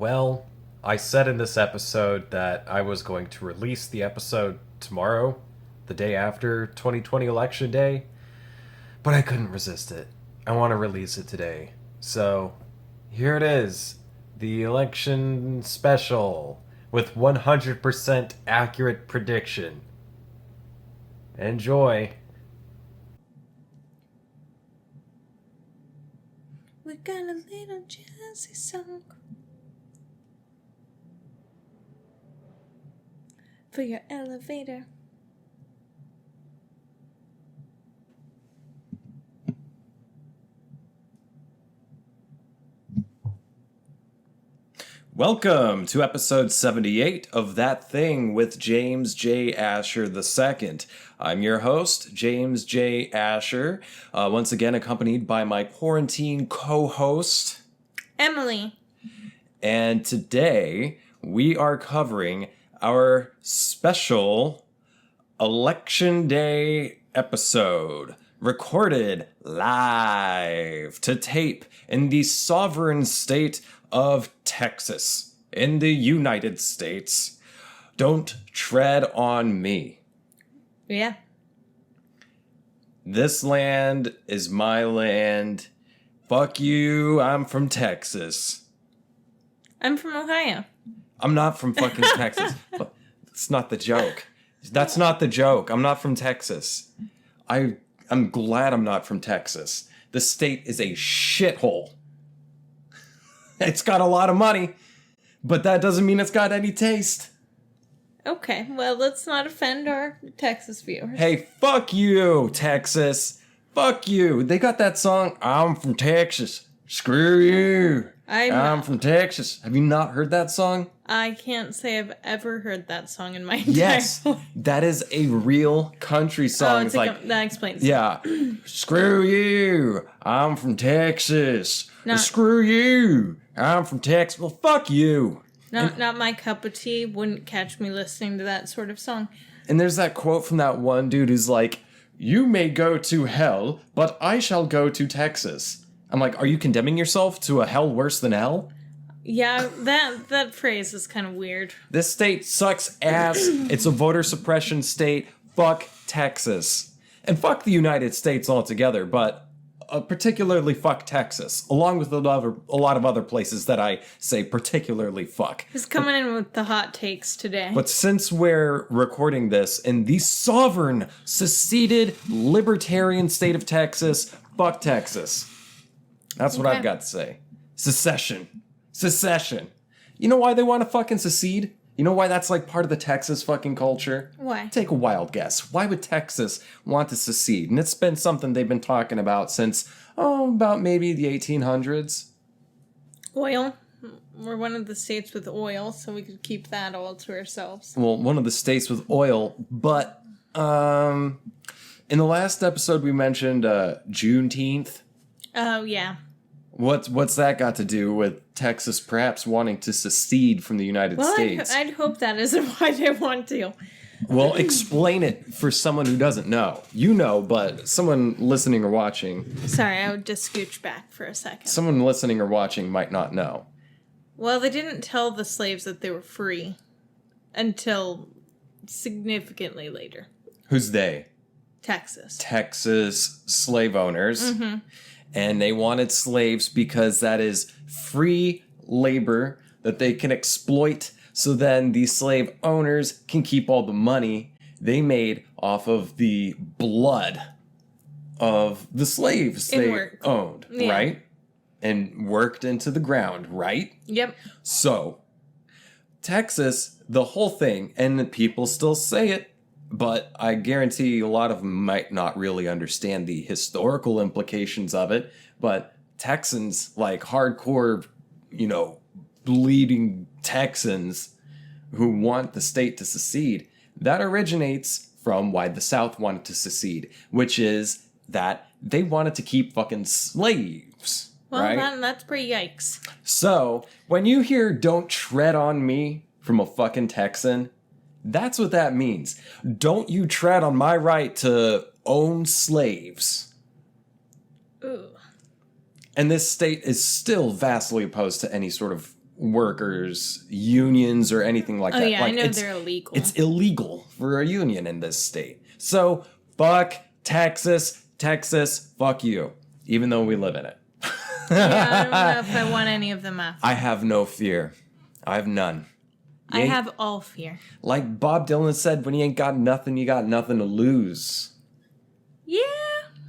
Well, I said in this episode that I was going to release the episode tomorrow, the day after 2020 Election Day, but I couldn't resist it. I want to release it today. So, here it is, the election special with 100% accurate prediction. Enjoy. We got a little jazzy song for your elevator. Welcome to episode 78 of That Thing with James J. Asher II. I'm your host, James J. Asher, once again accompanied by my quarantine co-host, Emily. And today we are covering our special Election Day episode, recorded live to tape in the sovereign state of Texas, in the United States. Don't tread on me. Yeah. This land is my land. Fuck you, I'm from Texas. I'm from Ohio. I'm not from fucking Texas. That's not the joke. That's not the joke. I'm not from Texas. I'm glad I'm not from Texas. The state is a shithole. It's got a lot of money, but that doesn't mean it's got any taste. Okay, well, let's not offend our Texas viewers. Hey, fuck you, Texas. Fuck you. They got that song, I'm from Texas. Screw you. I'm from Texas. Have you not heard that song? I can't say I've ever heard that song in my entire Yes, life. that is a real country song. Oh, it's like that explains. Yeah. Screw you. I'm from Texas. Not- Screw you. I'm from Texas. Well, fuck you. Not my cup of tea. Wouldn't catch me listening to that sort of song. And there's that quote from that one dude who's like, "You may go to hell, but I shall go to Texas." I'm like, are you condemning yourself to a hell worse than hell? Yeah, that phrase is kind of weird. This state sucks ass. It's a voter suppression state. Fuck Texas. And fuck the United States altogether, but particularly fuck Texas, along with a lot of other places that I say particularly fuck. He's coming in with the hot takes today. But since we're recording this in the sovereign, seceded, libertarian state of Texas, fuck Texas. That's what I've got to say. Secession. You know why they want to fucking secede? You know why that's like part of the Texas fucking culture? Why? Take a wild guess. Why would Texas want to secede? And it's been something they've been talking about since, about maybe the 1800s. Oil. We're one of the states with oil, so we could keep that all to ourselves. Well, one of the states with oil, but in the last episode we mentioned Juneteenth. Oh, yeah. What's that got to do with Texas perhaps wanting to secede from the United States? I'd hope that isn't why they want to. Well, explain it for someone who doesn't know. You know, but someone listening or watching... Sorry, I would just scooch back for a second. Someone listening or watching might not know. Well, they didn't tell the slaves that they were free until significantly later. Who's they? Texas. Texas slave owners. Mm-hmm. And they wanted slaves because that is free labor that they can exploit. So then the slave owners can keep all the money they made off of the blood of the slaves owned, yeah. Right? And worked into the ground, right? Yep. So, Texas, the whole thing, and people still say it, but I guarantee a lot of them might not really understand the historical implications of it. But Texans, like hardcore, bleeding Texans who want the state to secede, that originates from why the South wanted to secede, which is that they wanted to keep fucking slaves. Well, right? That's pretty yikes. So, when you hear "don't tread on me" from a fucking Texan, that's what that means. Don't you tread on my right to own slaves. Ooh. And this state is still vastly opposed to any sort of workers unions or anything like that. Yeah, like, I know they're illegal. It's illegal for a union in this state. So fuck Texas, fuck you, even though we live in it. Yeah, I don't know if I want any of them after. I have no fear. I have none. I have all fear. Like Bob Dylan said, when you ain't got nothing, you got nothing to lose. Yeah.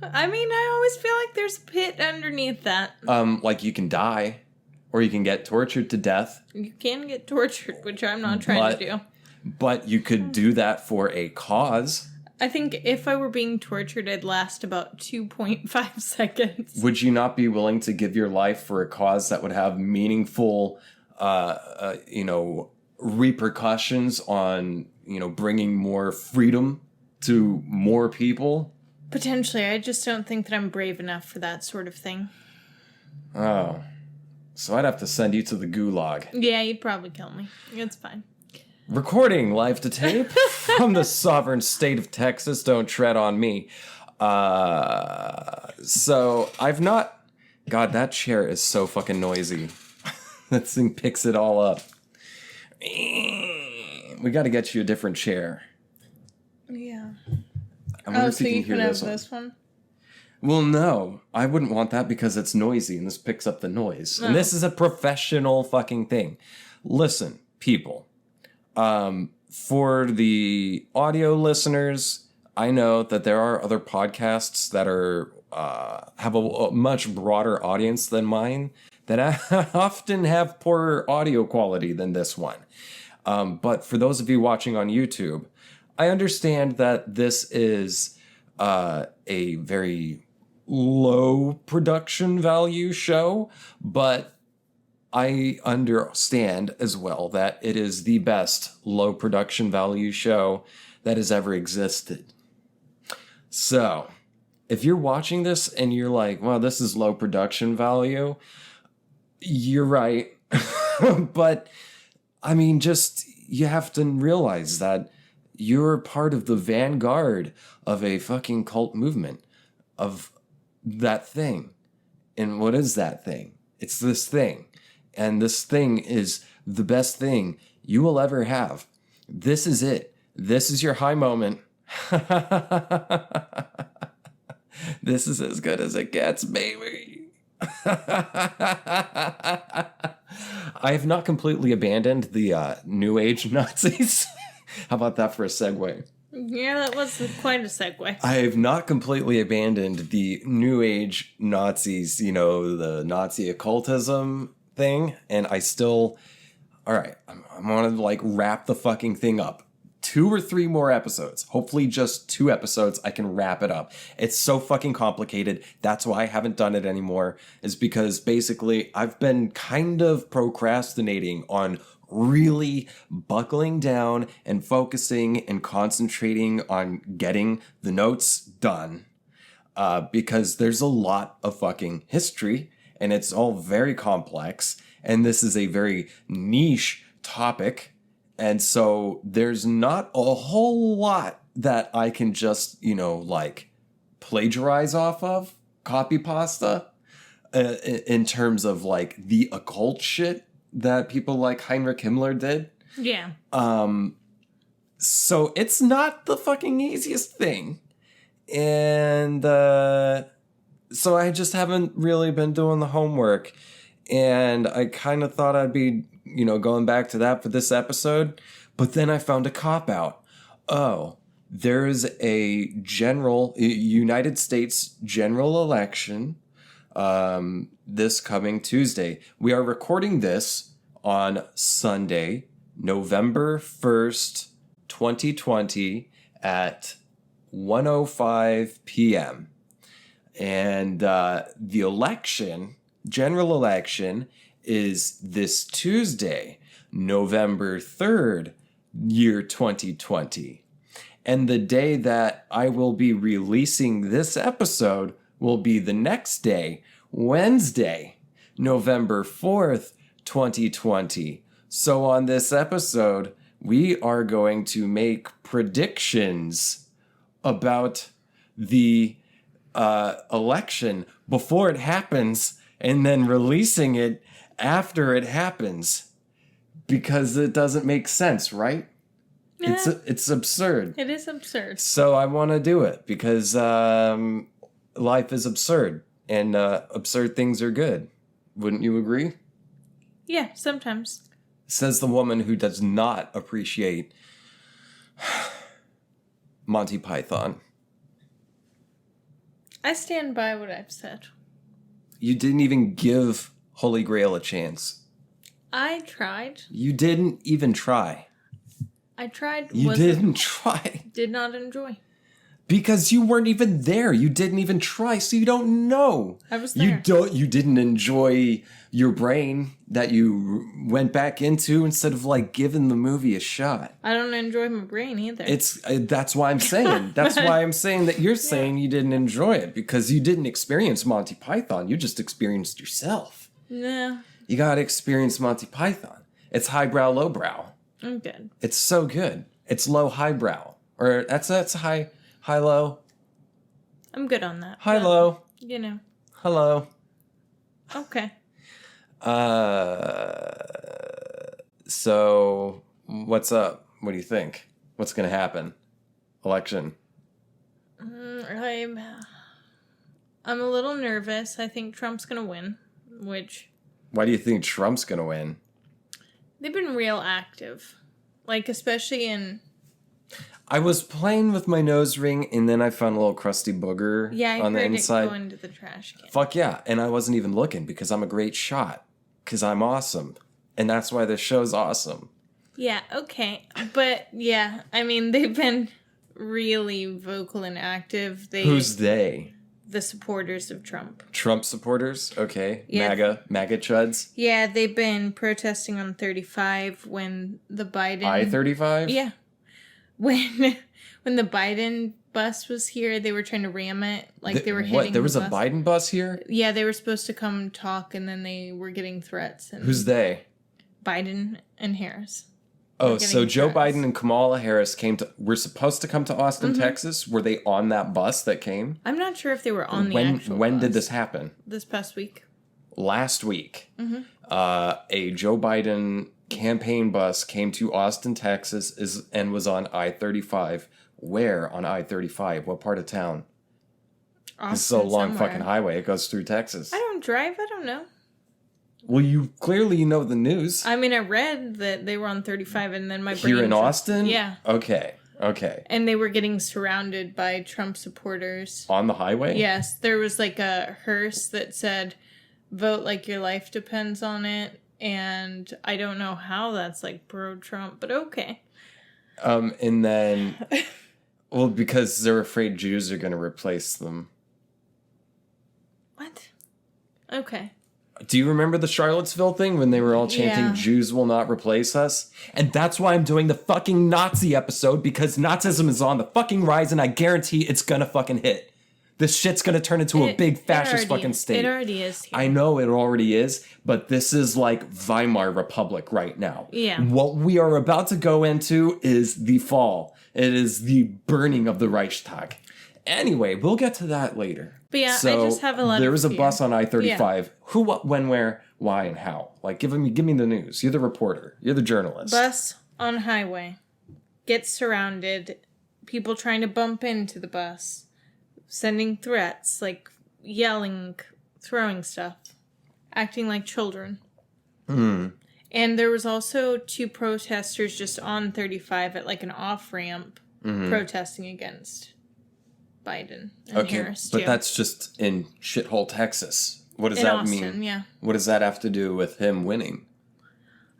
I mean, I always feel like there's a pit underneath that. Like you can die, or you can get tortured to death. You can get tortured, which I'm not trying to do. But you could do that for a cause. I think if I were being tortured, I'd last about 2.5 seconds. Would you not be willing to give your life for a cause that would have meaningful, repercussions on, bringing more freedom to more people? Potentially. I just don't think that I'm brave enough for that sort of thing. Oh. So I'd have to send you to the gulag. Yeah, you'd probably kill me. It's fine. Recording live to tape from the sovereign state of Texas. Don't tread on me. So I've not... God, that chair is so fucking noisy. That thing picks it all up. We got to get you a different chair. Yeah. I wonder if so you hear can have this one? Well, no. I wouldn't want that because it's noisy and this picks up the noise. And this is a professional fucking thing. Listen, people. For the audio listeners, I know that there are other podcasts that are have a much broader audience than mine that often have poorer audio quality than this one. But for those of you watching on YouTube, I understand that this is a very low production value show, but I understand as well that it is the best low production value show that has ever existed. So, if you're watching this and you're like, well, this is low production value, you're right. But, I mean, just, you have to realize that you're part of the vanguard of a fucking cult movement of that thing. And what is that thing? It's this thing. And this thing is the best thing you will ever have. This is it. This is your high moment. This is as good as it gets, baby. I have not completely abandoned the New Age Nazis. How about that for a segue? Yeah, that was quite a segue. I have not completely abandoned the New Age Nazis, the Nazi occultism thing, and I still... Alright, I'm gonna, wrap the fucking thing up. 2 or 3 more episodes. Hopefully just 2 episodes, I can wrap it up. It's so fucking complicated. That's why I haven't done it anymore, is because basically I've been kind of procrastinating on really buckling down and focusing and concentrating on getting the notes done. Because there's a lot of fucking history, and it's all very complex, and this is a very niche topic, and so there's not a whole lot that I can just, plagiarize off of, copy pasta, in terms of, the occult shit that people like Heinrich Himmler did. Yeah. So it's not the fucking easiest thing. And so I just haven't really been doing the homework. And I kind of thought I'd be, going back to that for this episode. But then I found a cop-out. Oh, there's a United States general election this coming Tuesday. We are recording this on Sunday, November 1st, 2020 at 1:05 p.m. And the general election, is this Tuesday, November 3rd, year 2020. And the day that I will be releasing this episode will be the next day, Wednesday, November 4th, 2020. So on this episode, we are going to make predictions about the election before it happens, and then releasing it after it happens because it doesn't make sense, right? Yeah. It's absurd. It is absurd. So I want to do it because life is absurd and absurd things are good. Wouldn't you agree? Yeah, sometimes. Says the woman who does not appreciate Monty Python. I stand by what I've said. You didn't even give Holy Grail a chance. I tried. You didn't even try. I tried. You didn't try. Did not enjoy. Because you weren't even there. You didn't even try, so you don't know. I was there. You didn't enjoy your brain that you went back into instead of like giving the movie a shot. I don't enjoy my brain either. That's why I'm saying. That's why I'm saying that you're saying you didn't enjoy it because you didn't experience Monty Python. You just experienced yourself. No. You gotta experience Monty Python. It's highbrow, lowbrow. I'm good. It's so good. It's low, highbrow, or that's high, low. I'm good on that. High, low. You know. Hello. Okay. So what's up? What do you think? What's gonna happen? Election. I'm a little nervous. I think Trump's gonna win, which... Why do you think Trump's gonna win? They've been real active. Like, especially in... I was playing with my nose ring, and then I found a little crusty booger on the inside. It go into the trash can. Fuck yeah, and I wasn't even looking because I'm a great shot. Because I'm awesome. And that's why this show's awesome. Yeah, okay. But, yeah, I mean, they've been really vocal and active. Who's they? The supporters of Trump. Trump supporters? Okay. Yeah. MAGA chuds? Yeah, they've been protesting on 35 when the Biden... I-35? Yeah. When the Biden bus was here, they were trying to ram it. Like, they were hitting What? There was the a bus. Biden bus here? Yeah, they were supposed to come talk, and then they were getting threats. And Who's they? Biden and Harris. Oh, so Joe threats. Biden and Kamala Harris were supposed to come to Austin, Texas? Were they on that bus that came? I'm not sure if they were on the actual When bus. did this happen? This past week. Last week. A Joe Biden campaign bus came to Austin, Texas and was on I-35. Where on I-35? What part of town? Austin, This is a long somewhere. fucking highway. It goes through Texas. I don't drive. I don't know. Well, you clearly know the news. I mean, I read that they were on 35, and then my brain... Here in Austin? Yeah. Okay. And they were getting surrounded by Trump supporters. On the highway? Yes. There was like a hearse that said, vote like your life depends on it. And I don't know how that's like pro-Trump, but okay. And then... Well, because they're afraid Jews are going to replace them. What? Okay. Do you remember the Charlottesville thing when they were all chanting, Yeah. Jews will not replace us? And that's why I'm doing the fucking Nazi episode, because Nazism is on the fucking rise, and I guarantee it's gonna fucking hit. This shit's gonna turn into a big fascist fucking state. It already is here. I know it already is, but this is like Weimar Republic right now. Yeah. What we are about to go into is the fall. It is the burning of the Reichstag. Anyway, we'll get to that later. But yeah, So I just have a lot of there was a fear. bus on I-35. Who, what, when, where, why, and how? Like, give me the news. You're the reporter. You're the journalist. Bus on highway. Gets surrounded. People trying to bump into the bus. Sending threats, like yelling, throwing stuff. Acting like children. And there was also 2 protesters just on 35 at like an off-ramp protesting against Biden and Harris, too. But that's just in shithole Texas. What does in that Austin, mean? Yeah. What does that have to do with him winning?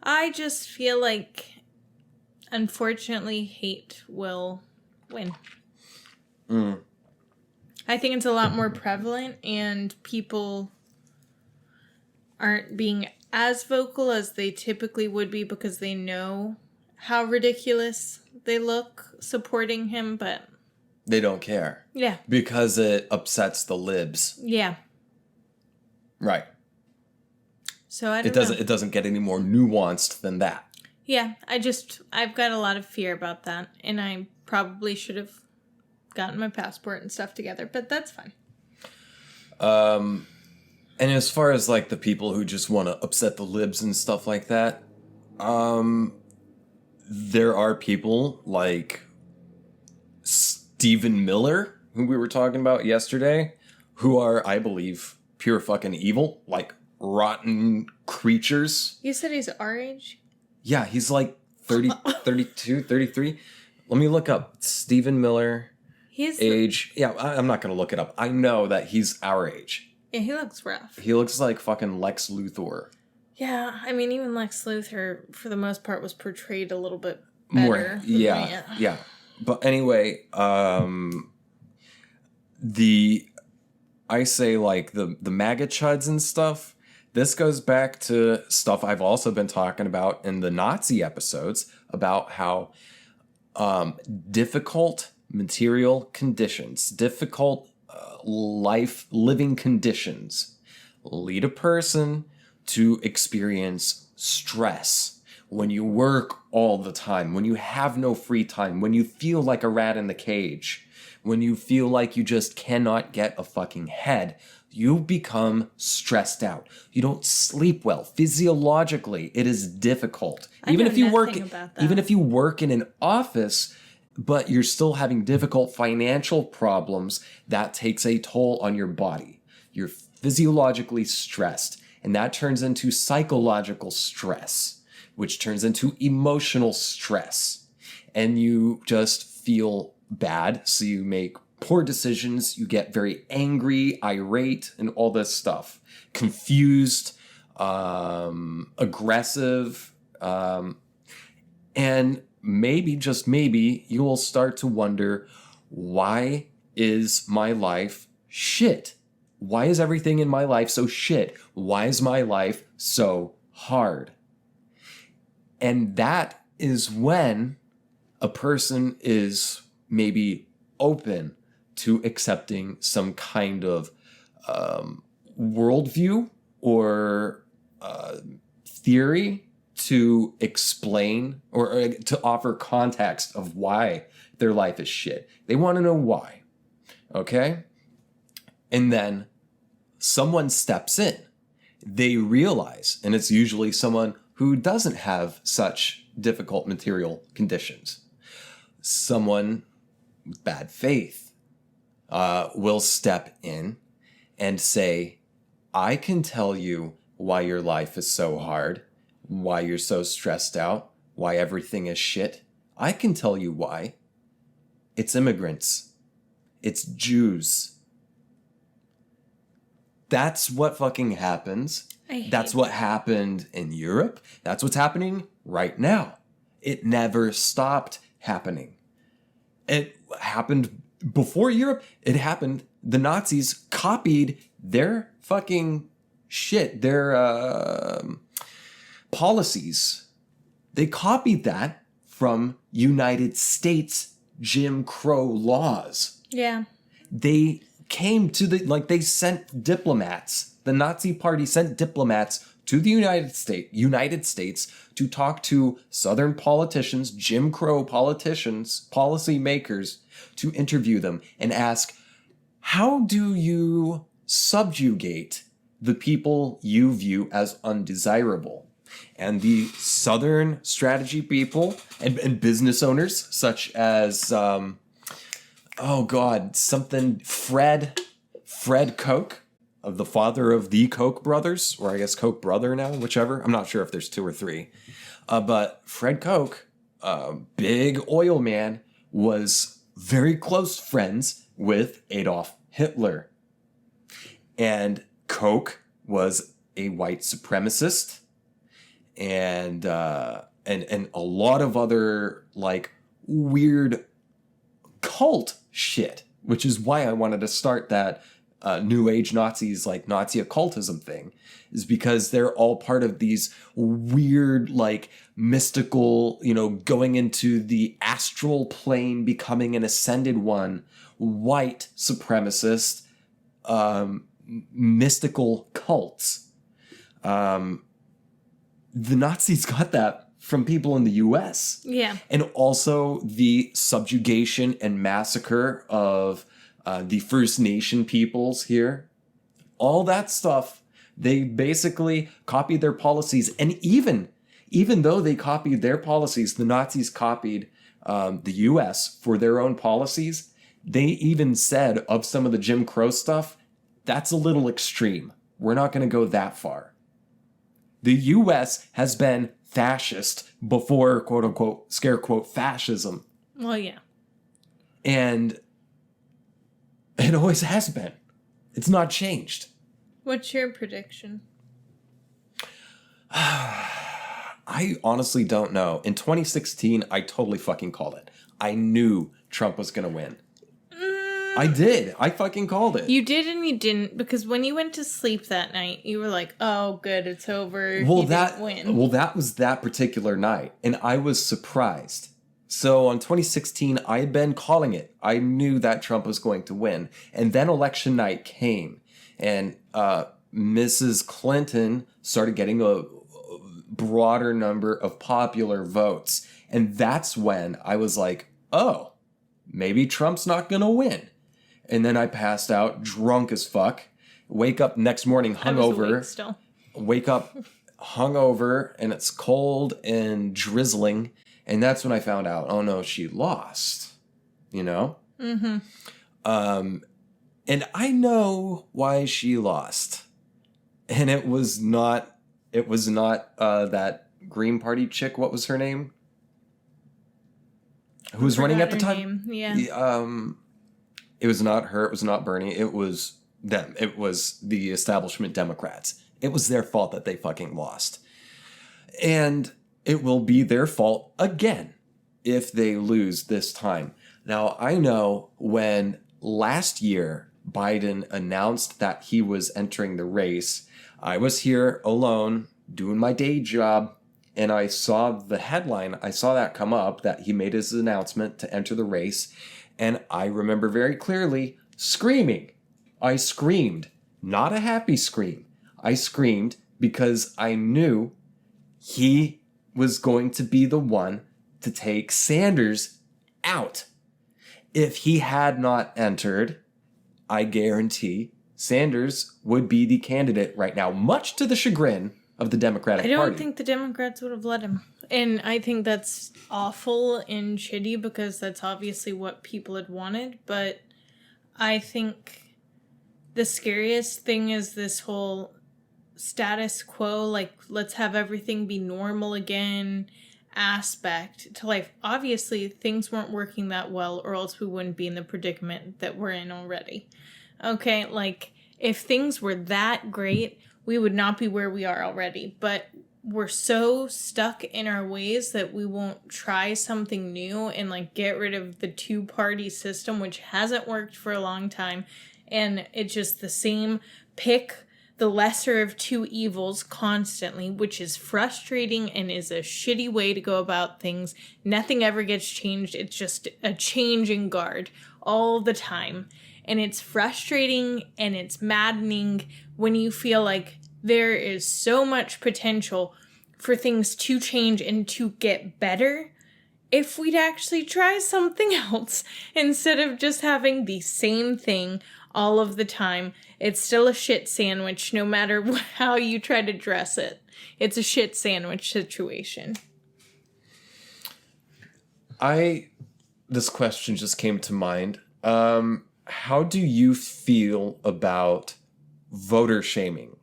I just feel like, unfortunately, hate will win. I think it's a lot more prevalent, and people aren't being as vocal as they typically would be because they know how ridiculous they look supporting him, but... They don't care. Yeah. Because it upsets the libs. Yeah. Right. So I don't know. It doesn't get any more nuanced than that. Yeah, I've got a lot of fear about that, and I probably should have gotten my passport and stuff together, but that's fine. And as far as like the people who just want to upset the libs and stuff like that, there are people like Stephen Miller, who we were talking about yesterday, who are, I believe, pure fucking evil, like rotten creatures. You said he's our age? Yeah, he's like 30, 32, 33. Let me look up Stephen Miller age. Yeah, I'm not going to look it up. I know that he's our age. Yeah, he looks rough. He looks like fucking Lex Luthor. Yeah, I mean, even Lex Luthor, for the most part, was portrayed a little bit better. More, yeah. But anyway, I say like the MAGA chuds and stuff. This goes back to stuff I've also been talking about in the Nazi episodes about how difficult material conditions, difficult living conditions lead a person to experience stress. When you work all the time, when you have no free time, when you feel like a rat in the cage, when you feel like you just cannot get a fucking head, you become stressed out. You don't sleep well. Physiologically, it is difficult. Even if you work in an office, but you're still having difficult financial problems, that takes a toll on your body. You're physiologically stressed, and that turns into psychological stress, which turns into emotional stress. And you just feel bad, so you make poor decisions, you get very angry, irate, and all this stuff. Confused, aggressive, and maybe, just maybe, you will start to wonder, why is my life shit? Why is everything in my life so shit? Why is my life so hard? And that is when a person is maybe open to accepting some kind of worldview or theory to explain or to offer context of why their life is shit. They want to know why. Okay? And then someone steps in. They realize, and it's usually someone who doesn't have such difficult material conditions. Someone with bad faith will step in and say, I can tell you why your life is so hard, why you're so stressed out, why everything is shit. I can tell you why. It's immigrants. It's Jews. That's what fucking happens. That's what happened in Europe. That's what's happening right now. It never stopped happening. It happened before Europe. It happened. The Nazis copied their fucking shit, their policies. They copied that from United States Jim Crow laws. Yeah. They came to they sent diplomats. The Nazi Party sent diplomats to the United States to talk to Southern politicians, Jim Crow politicians, policy makers, to interview them and ask, how do you subjugate the people you view as undesirable? And the Southern strategy people and business owners, such as, Fred Koch, of the father of the Koch brothers, or I guess Koch brother now, whichever. I'm not sure if there's two or three. But Fred Koch, big oil man, was very close friends with Adolf Hitler. And Koch was a white supremacist and a lot of other weird cult shit, which is why I wanted to start that New Age Nazis, Nazi occultism thing, is because they're all part of these weird, mystical, going into the astral plane, becoming an ascended one, white supremacist, mystical cults. The Nazis got that from people in the US. Yeah. And also the subjugation and massacre of the First Nation peoples here. All that stuff They basically copied their policies. And even though they copied their policies, the Nazis copied the US for their own policies. They even said of some of the Jim Crow stuff, that's a little extreme. We're not going to go that far. The US has been fascist before, quote unquote, scare quote, fascism. Well, yeah. And it always has been. It's not changed. What's your prediction? I honestly don't know. In 2016, I totally fucking called it. I knew Trump was going to win. I did. I fucking called it. You did and you didn't, because when you went to sleep that night, you were like, oh, good, it's over. Well, he didn't win. Well, that was that particular night, and I was surprised. So on 2016, I had been calling it. I knew that Trump was going to win. And then election night came, and Mrs. Clinton started getting a broader number of popular votes. And that's when I was like, oh, maybe Trump's not going to win. And then I passed out drunk as fuck. Wake up next morning hungover. I was awake still. Wake up hungover, and it's cold and drizzling. And that's when I found out, oh no, she lost. You know? Mm-hmm. And I know why she lost. And it was not that Green Party chick. What was her name? Who was running at the time? Yeah. It was not her. It was not Bernie. It was them. It was the establishment Democrats. It was their fault that they fucking lost. And it will be their fault again if they lose this time. Now, I know when last year Biden announced that he was entering the race, I was here alone doing my day job, and I saw the headline. I saw that come up that he made his announcement to enter the race, and I remember very clearly screaming. I screamed, not a happy scream. I screamed because I knew he was going to be the one to take Sanders out. If he had not entered, I guarantee Sanders would be the candidate right now, much to the chagrin of the Democratic Party. I don't think the Democrats would have let him. And I think that's awful and shitty because that's obviously what people had wanted. But I think the scariest thing is this whole status quo, like, let's have everything be normal again aspect to life. Obviously, things weren't working that well, or else we wouldn't be in the predicament that we're in already. Okay, like, if things were that great, we would not be where we are already. But we're so stuck in our ways that we won't try something new and, like, get rid of the two-party system, which hasn't worked for a long time. And it's just the same pick the lesser of two evils constantly, which is frustrating and is a shitty way to go about things. Nothing ever gets changed. It's just a changing guard all the time. And it's frustrating and it's maddening when you feel like there is so much potential for things to change and to get better if we'd actually try something else instead of just having the same thing all of the time. It's still a shit sandwich no matter how you try to dress it. It's a shit sandwich situation. This question just came to mind. How do you feel about voter shaming?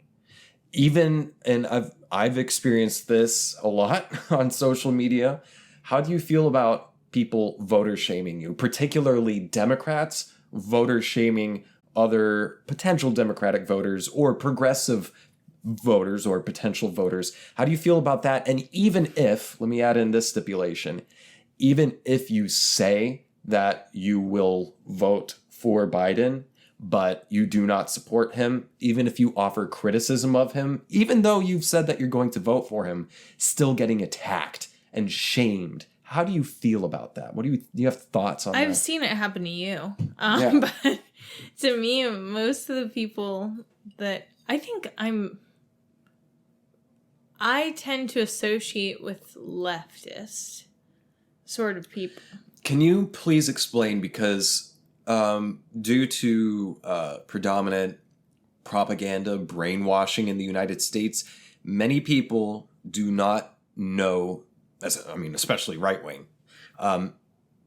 And I've experienced this a lot on social media. How do you feel about people voter shaming you, particularly Democrats voter shaming other potential Democratic voters or progressive voters or potential voters? How do you feel about that? And even if, let me add in this stipulation, even if you say that you will vote for Biden, but you do not support him, even if you offer criticism of him, even though you've said that you're going to vote for him, still getting attacked and shamed. How do you feel about that? Do you have thoughts on that? I've seen it happen to you. Yeah. But to me, most of the people that I tend to associate with leftist sort of people. Can you please explain, because due to predominant propaganda, brainwashing in the United States. Many people do not know, especially right wing,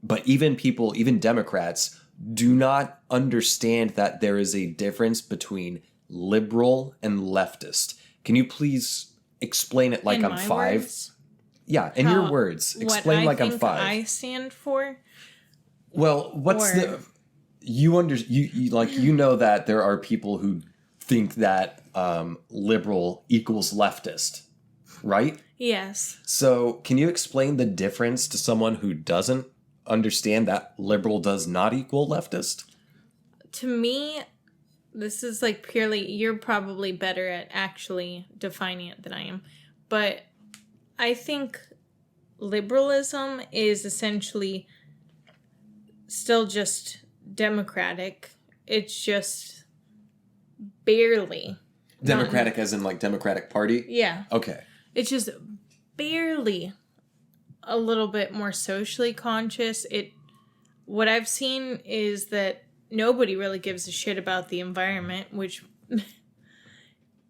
but even Democrats do not understand that there is a difference between liberal and leftist. Can you please explain it like In I'm my 5? words? Yeah, in your words. Explain like I'm 5. What I stand for? Well, you know that there are people who think that liberal equals leftist, right? Yes. So can you explain the difference to someone who doesn't understand that liberal does not equal leftist? To me, this is like purely, you're probably better at actually defining it than I am, but I think liberalism is essentially still just democratic. It's just barely. Democratic as in like Democratic Party? Yeah. Okay. It's just barely a little bit more socially conscious. What I've seen is that nobody really gives a shit about the environment, which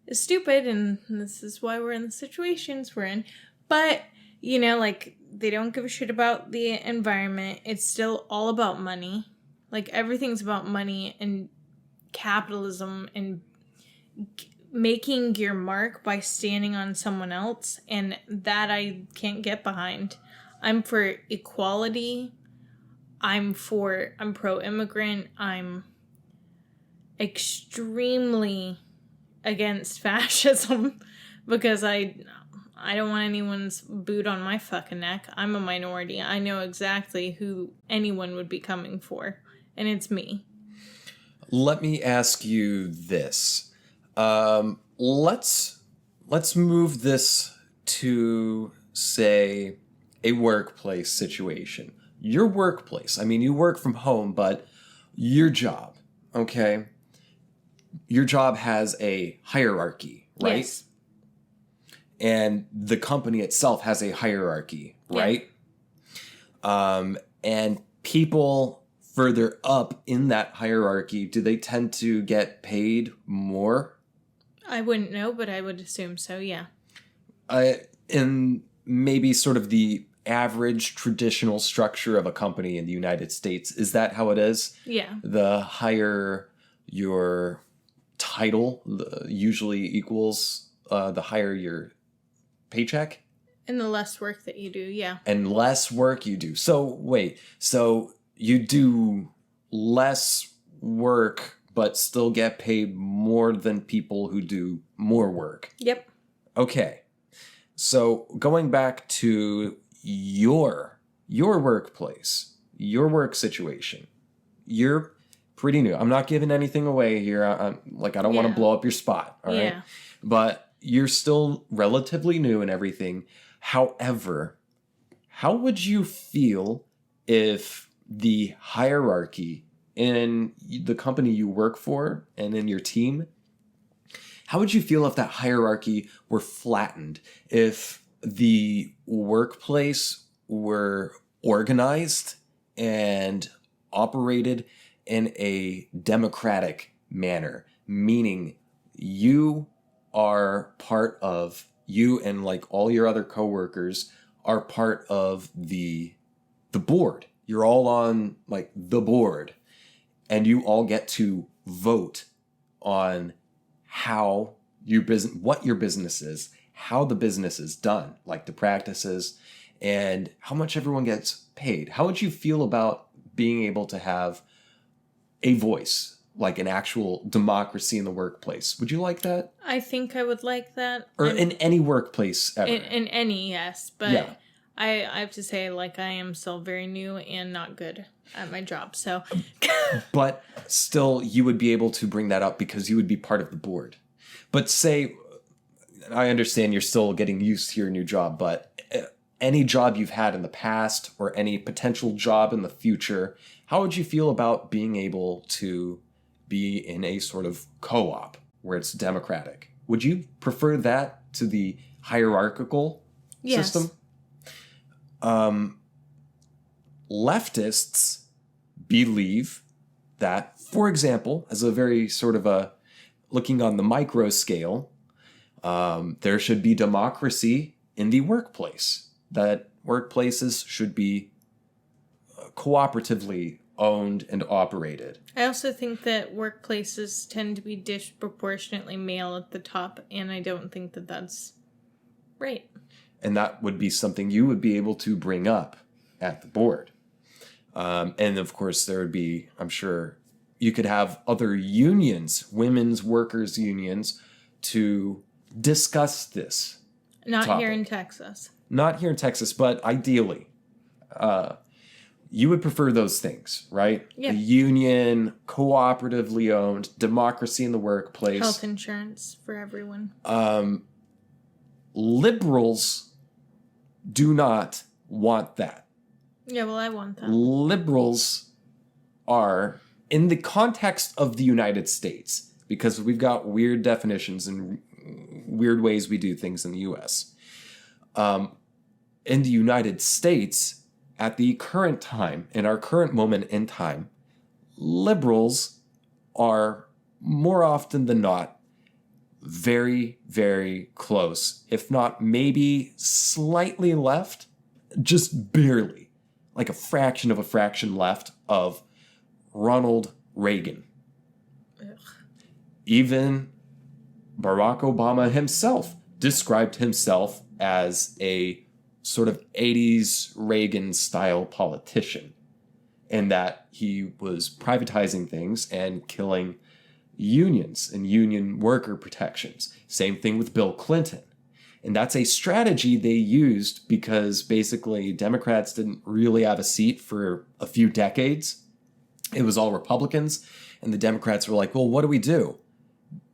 is stupid, and this is why we're in the situations we're in. But, they don't give a shit about the environment. It's still all about money. Like, everything's about money and capitalism and making your mark by standing on someone else, and that I can't get behind. I'm for equality. I'm pro-immigrant. I'm extremely against fascism because I don't want anyone's boot on my fucking neck. I'm a minority. I know exactly who anyone would be coming for, and it's me. Let me ask you this. Let's move this to, say, a workplace situation. Your workplace. You work from home, but your job, okay? Your job has a hierarchy, right? Yes. And the company itself has a hierarchy, right? Yeah. And people further up in that hierarchy, do they tend to get paid more? I wouldn't know, but I would assume so, yeah. In maybe sort of the average traditional structure of a company in the United States, is that how it is? Yeah. The higher your title usually equals the higher your paycheck? And the less work that you do, yeah. And less work you do. So, wait. So, you do less work, but still get paid more than people who do more work. Yep. Okay. So, going back to your workplace, your work situation, you're pretty new. I'm not giving anything away here. I don't want to blow up your spot. All right. But you're still relatively new and everything. However, how would you feel if the hierarchy in the company you work for and in your team, how would you feel if that hierarchy were flattened? If the workplace were organized and operated in a democratic manner, meaning you and like all your other coworkers are part of the board. You're all on like the board, and you all get to vote on how what your business is, how the business is done, like the practices, and how much everyone gets paid. How would you feel about being able to have a voice, like an actual democracy in the workplace? Would you like that? I think I would like that. Or in any workplace ever? In any, yes. But yeah. I have to say, like, I am still very new and not good at my job, so... But still, you would be able to bring that up because you would be part of the board. But say, I understand you're still getting used to your new job, but any job you've had in the past or any potential job in the future, how would you feel about being able to be in a sort of co-op where it's democratic? Would you prefer that to the hierarchical system? Leftists believe that, for example, as a very sort of a looking on the micro scale, there should be democracy in the workplace. That workplaces should be cooperatively owned and operated. I also think that workplaces tend to be disproportionately male at the top, and I don't think that that's right. And that would be something you would be able to bring up at the board. And of course, there would be, I'm sure, you could have other unions, women's workers' unions, to discuss this. Not topic. here in Texas. Not here in Texas, but ideally. You would prefer those things, right? Yeah. A union, cooperatively owned, democracy in the workplace. Health insurance for everyone. Liberals do not want that. Yeah, well, I want that. Liberals are, in the context of the United States, because we've got weird definitions and weird ways we do things in the U.S. In the United States, at the current time, in our current moment in time, liberals are more often than not very, very close, if not maybe slightly left, just barely, like a fraction of a fraction left of Ronald Reagan. Ugh. Even Barack Obama himself described himself as a sort of 80s Reagan-style politician, in that he was privatizing things and killing unions and union worker protections. Same thing with Bill Clinton. And that's a strategy they used because basically Democrats didn't really have a seat for a few decades. It was all Republicans, and the Democrats were like, well, what do we do?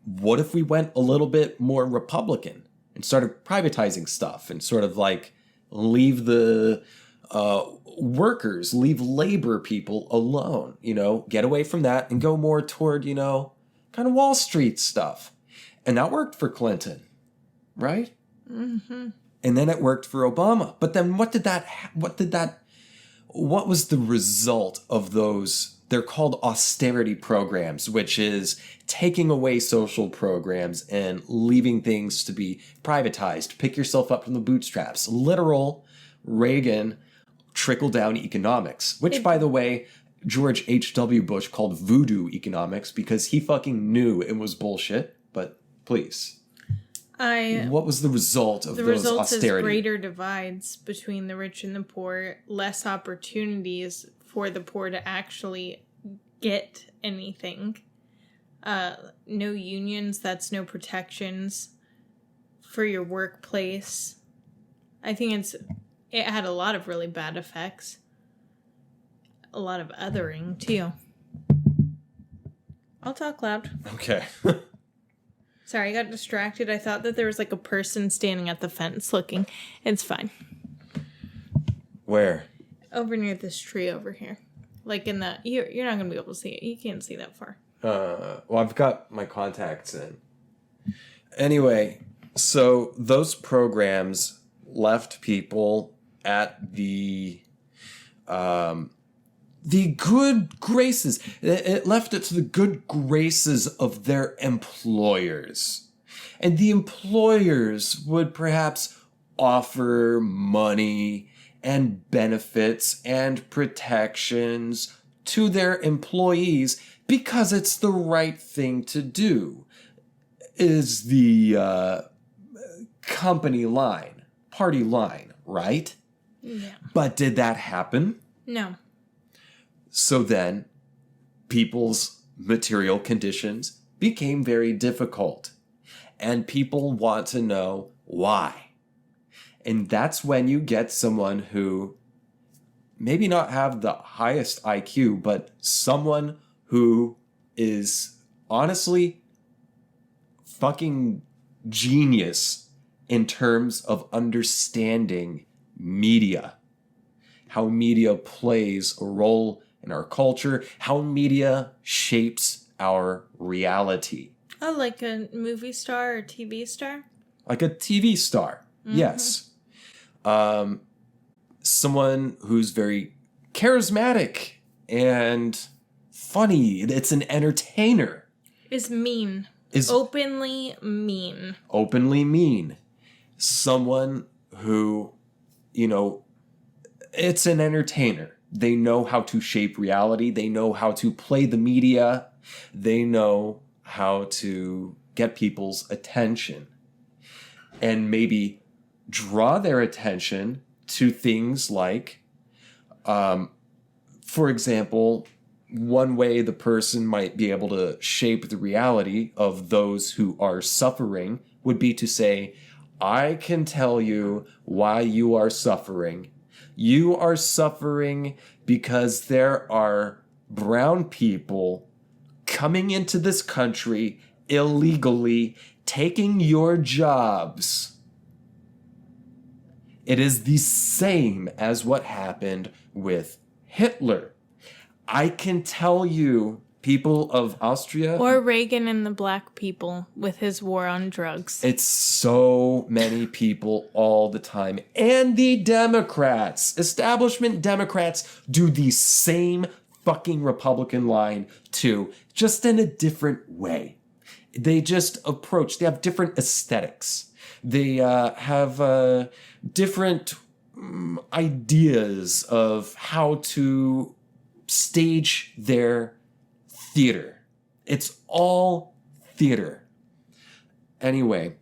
What if we went a little bit more Republican and started privatizing stuff and sort of like leave the workers, leave labor people alone, get away from that and go more toward, kind of Wall Street stuff. And that worked for Clinton, right? Mm-hmm. And then it worked for Obama. But then what was the result of those? They're called austerity programs, which is taking away social programs and leaving things to be privatized. Pick yourself up from the bootstraps. Literal Reagan trickle-down economics, which, by the way, George H.W. Bush called voodoo economics because he fucking knew it was bullshit. But please. What was the result of those austerity? The result is greater divides between the rich and the poor, less opportunities for the poor to actually get anything. No unions, that's no protections for your workplace. I think it had a lot of really bad effects. A lot of othering, too. I'll talk loud. Okay. Sorry, I got distracted. I thought that there was like a person standing at the fence looking. It's fine. Where? Over near this tree over here. Like in the... You're not going to be able to see it. You can't see that far. Well, I've got my contacts in. Anyway, so those programs left people at the good graces. It left it to the good graces of their employers. And the employers would perhaps offer money and benefits and protections to their employees because it's the right thing to do, is the company line, party line, right? Yeah. But did that happen? No. So then, people's material conditions became very difficult. And people want to know why. And that's when you get someone who maybe not have the highest IQ, but someone who is honestly fucking genius in terms of understanding media. How media plays a role in our culture, how media shapes our reality. Oh, like a movie star or TV star? Like a TV star, yes. Someone who's very charismatic and funny. It's an entertainer. Is mean. is openly mean. Openly mean. Someone who, it's an entertainer. They know how to shape reality. They know how to play the media. They know how to get people's attention and maybe draw their attention to things like, for example, one way the person might be able to shape the reality of those who are suffering would be to say, I can tell you why you are suffering. You are suffering because there are brown people coming into this country illegally, taking your jobs. It is the same as what happened with Hitler. I can tell you, people of Austria... Or Reagan and the black people with his war on drugs. It's so many people all the time. And the Democrats, establishment Democrats, do the same fucking Republican line too, just in a different way. They just they have different aesthetics. They have different ideas of how to stage their theater. It's all theater. Anyway,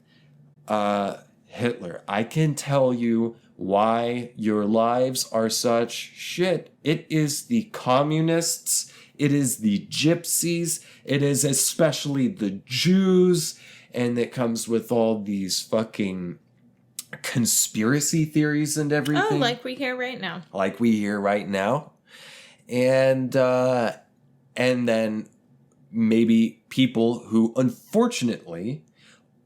Hitler, I can tell you why your lives are such shit. It is the communists, it is the gypsies, it is especially the Jews, and it comes with all these fucking conspiracy theories and everything. Oh, like we hear right now. Like we hear right now. And then maybe people who unfortunately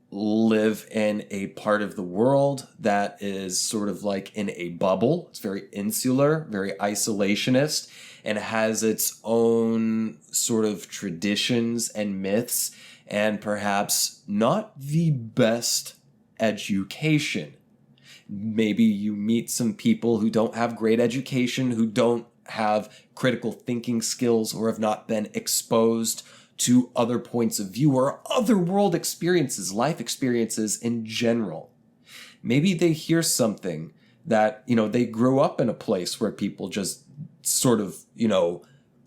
live in a part of the world that is sort of like in a bubble. It's very insular, very isolationist, and has its own sort of traditions and myths, and perhaps not the best education. Maybe you meet some people who don't have great education, who don't have critical thinking skills, or have not been exposed to other points of view or other world experiences, life experiences in general. Maybe they hear something that, they grew up in a place where people just sort of,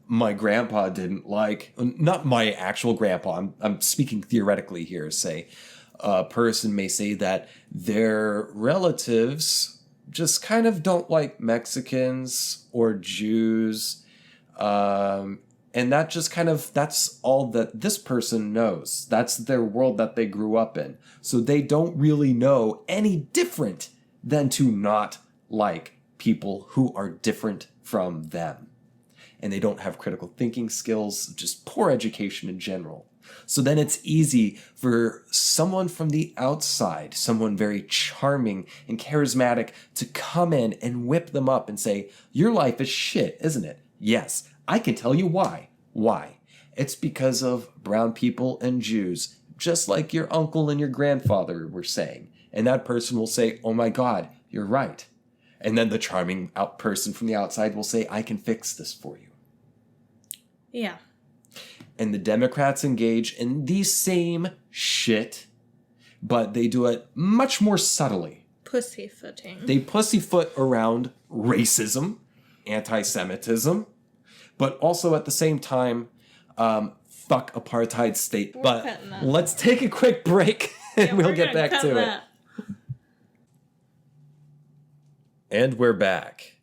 my grandpa didn't like, not my actual grandpa, I'm speaking theoretically here, say, a person may say that their relatives just kind of don't like Mexicans or Jews. And that just that's all that this person knows. That's their world that they grew up in. So they don't really know any different than to not like people who are different from them. And they don't have critical thinking skills, just poor education in general. So then it's easy for someone from the outside, someone very charming and charismatic, to come in and whip them up and say, your life is shit, isn't it? Yes, I can tell you why. Why? It's because of brown people and Jews, just like your uncle and your grandfather were saying. And that person will say, oh my God, you're right. And then the charming person from the outside will say, I can fix this for you. Yeah. And the Democrats engage in the same shit, but they do it much more subtly. Pussyfooting. They pussyfoot around racism, anti-Semitism, but also at the same time, fuck apartheid state. But let's take a quick break and we'll get back to it. And we're back.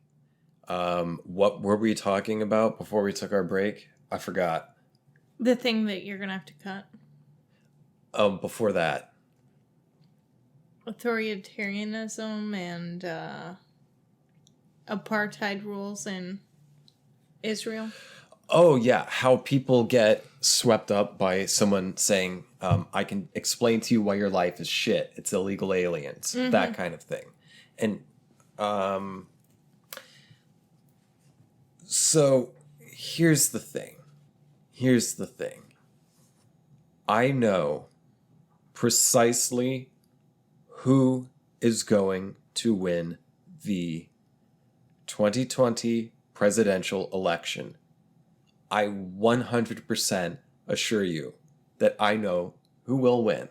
What were we talking about before we took our break? I forgot. The thing that you're going to have to cut. Before that. Authoritarianism and apartheid rules in Israel. Oh, yeah. How people get swept up by someone saying, I can explain to you why your life is shit. It's illegal aliens. Mm-hmm. That kind of thing. And so here's the thing. I know precisely who is going to win the 2020 presidential election. I 100% assure you that I know Who will win?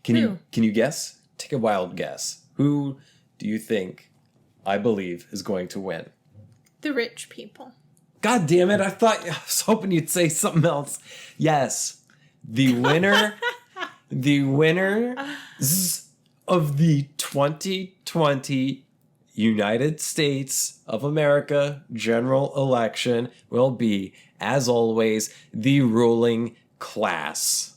Can you guess? Take a wild guess. Who do you think, I believe, is going to win? The rich people. God damn it, I was hoping you'd say something else. Yes. The winner of the 2020 United States of America general election will be, as always, the ruling class.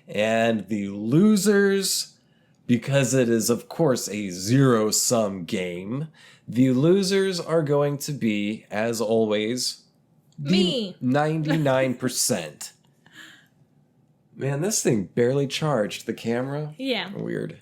And the losers, because it is, of course, a zero-sum game, the losers are going to be, as always, me. 99%. Man, this thing barely charged the camera. Yeah. Weird.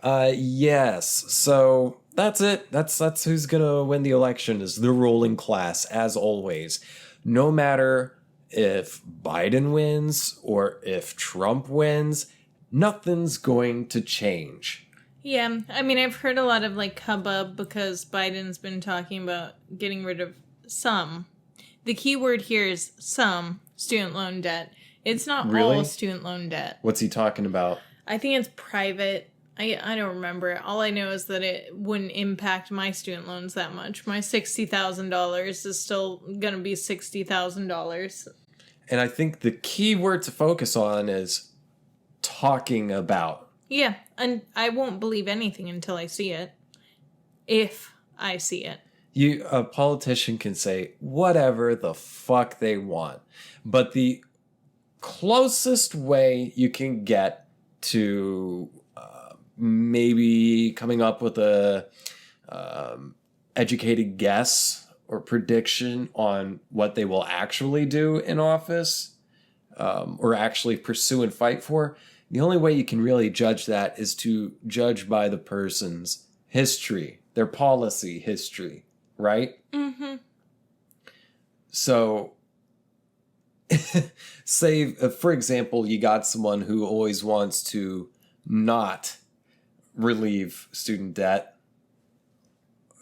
Yes. So that's it. That's who's gonna win the election, is the ruling class, as always. No matter if Biden wins or if Trump wins, nothing's going to change. Yeah, I mean, I've heard a lot of like hubbub because Biden's been talking about getting rid of some. The key word here is some student loan debt. It's not Really? all student loan debt. What's he talking about? I think it's private. I don't remember. All I know is that it wouldn't impact my student loans that much. My $60,000 is still going to be $60,000. And I think the key word to focus on is talking about. Yeah, and I won't believe anything until I see it. If I see it. A politician can say whatever the fuck they want, but the closest way you can get to maybe coming up with a educated guess or prediction on what they will actually do in office, or actually pursue and fight for, the only way you can really judge that is to judge by the person's history, their policy history, right? Mm-hmm. So, say, for example, you got someone who always wants to not relieve student debt.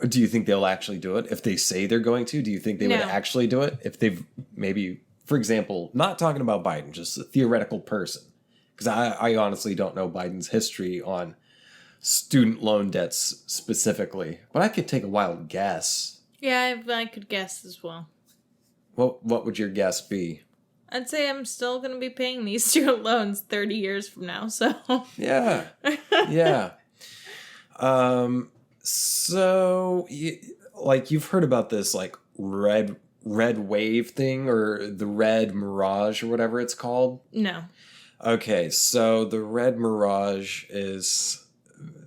Do you think they'll actually do it? If they say they're going to, do you think they would actually do it? If they've maybe, for example, not talking about Biden, just a theoretical person. Because I honestly don't know Biden's history on student loan debts specifically. But I could take a wild guess. Yeah, I could guess as well. What would your guess be? I'd say I'm still going to be paying these student loans 30 years from now, so. Yeah. Yeah. So, like, you've heard about this, like, red wave thing, or the red mirage, or whatever it's called? No. Okay, so the red mirage is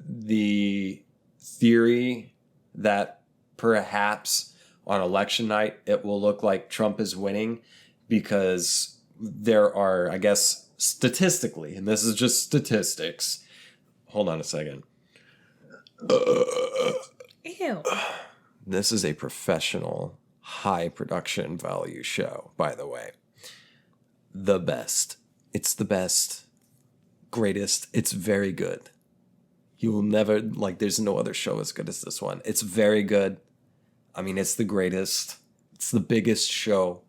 the theory that perhaps on election night it will look like Trump is winning because there are, I guess, statistically, and this is just statistics. Hold on a second. Ew. This is a professional, high production value show, by the way. The best. It's the best. Greatest. It's very good. You will never, like, there's no other show as good as this one. It's very good. I mean, it's the greatest. It's the biggest show.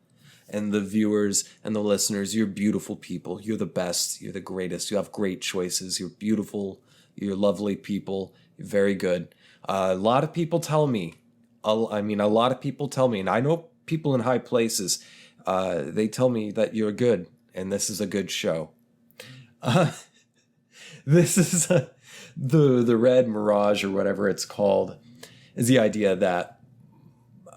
And the viewers and the listeners, you're beautiful people. You're the best. You're the greatest. You have great choices. You're beautiful. You're lovely people. You're very good. A lot of people tell me, a lot of people tell me, and I know people in high places, they tell me that you're good, and this is a good show. This is the red mirage, or whatever it's called, is the idea that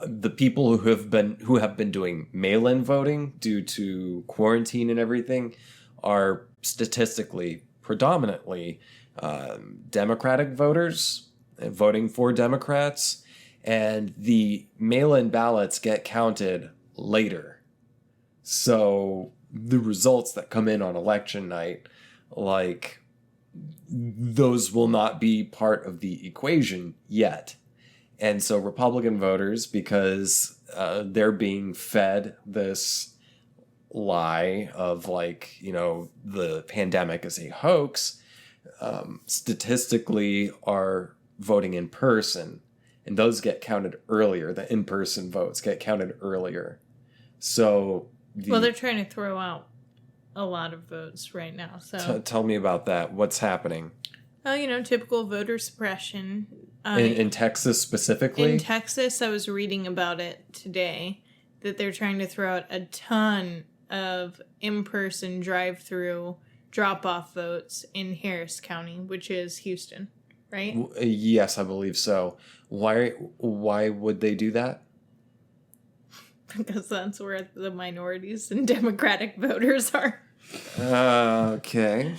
the people who have been doing mail-in voting due to quarantine and everything are statistically predominantly Democratic voters voting for Democrats, and the mail-in ballots get counted later. So the results that come in on election night, like, those will not be part of the equation yet. And so Republican voters, because they're being fed this lie of, like, you know, the pandemic is a hoax, statistically are voting in person. And those get counted earlier. The in-person votes get counted earlier. So... well, they're trying to throw out a lot of votes right now. So Tell me about that. What's happening? Typical voter suppression. In Texas specifically? In Texas, I was reading about it today, that they're trying to throw out a ton of in-person drive-through drop-off votes in Harris County, which is Houston, right? Yes, I believe so. Why would they do that? Because that's where the minorities and Democratic voters are. Okay.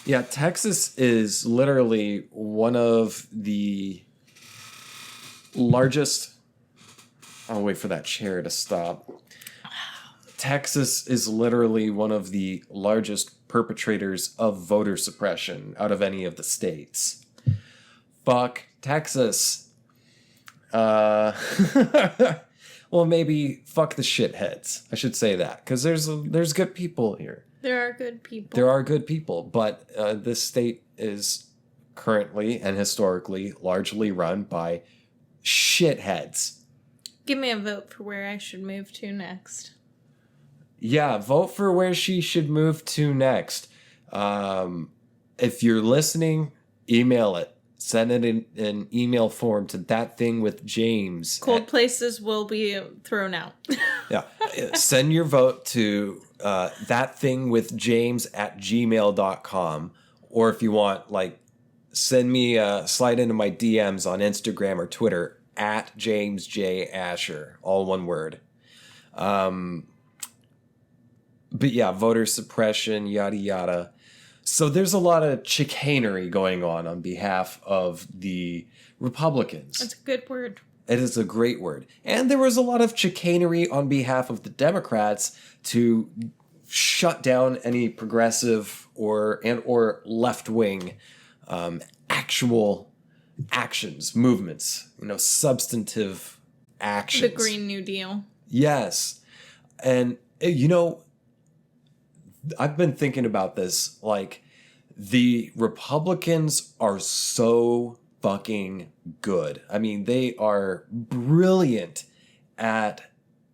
Yeah, Texas is literally one of the largest... I'll wait for that chair to stop. Texas is literally one of the largest perpetrators of voter suppression out of any of the states. Fuck Texas. Well, maybe fuck the shitheads. I should say that, because there's good people here. There are good people. There are good people, but this state is currently and historically largely run by shitheads. Give me a vote for where I should move to next. Yeah, vote for where she should move to next. If you're listening, email it. Send it in an email form to thatthingwithjames. Cold places will be thrown out. Yeah. Send your vote to thatthingwithjames@gmail.com. Or if you want, send me slide into my DMs on Instagram or Twitter @JamesJ Asher, all one word. But yeah, voter suppression, yada yada. So there's a lot of chicanery going on behalf of the Republicans. That's a good word. It is a great word. And there was a lot of chicanery on behalf of the Democrats to shut down any progressive or left-wing actual actions, movements, substantive actions. The Green New Deal. Yes. And, I've been thinking about this. The Republicans are so fucking good. I mean, they are brilliant at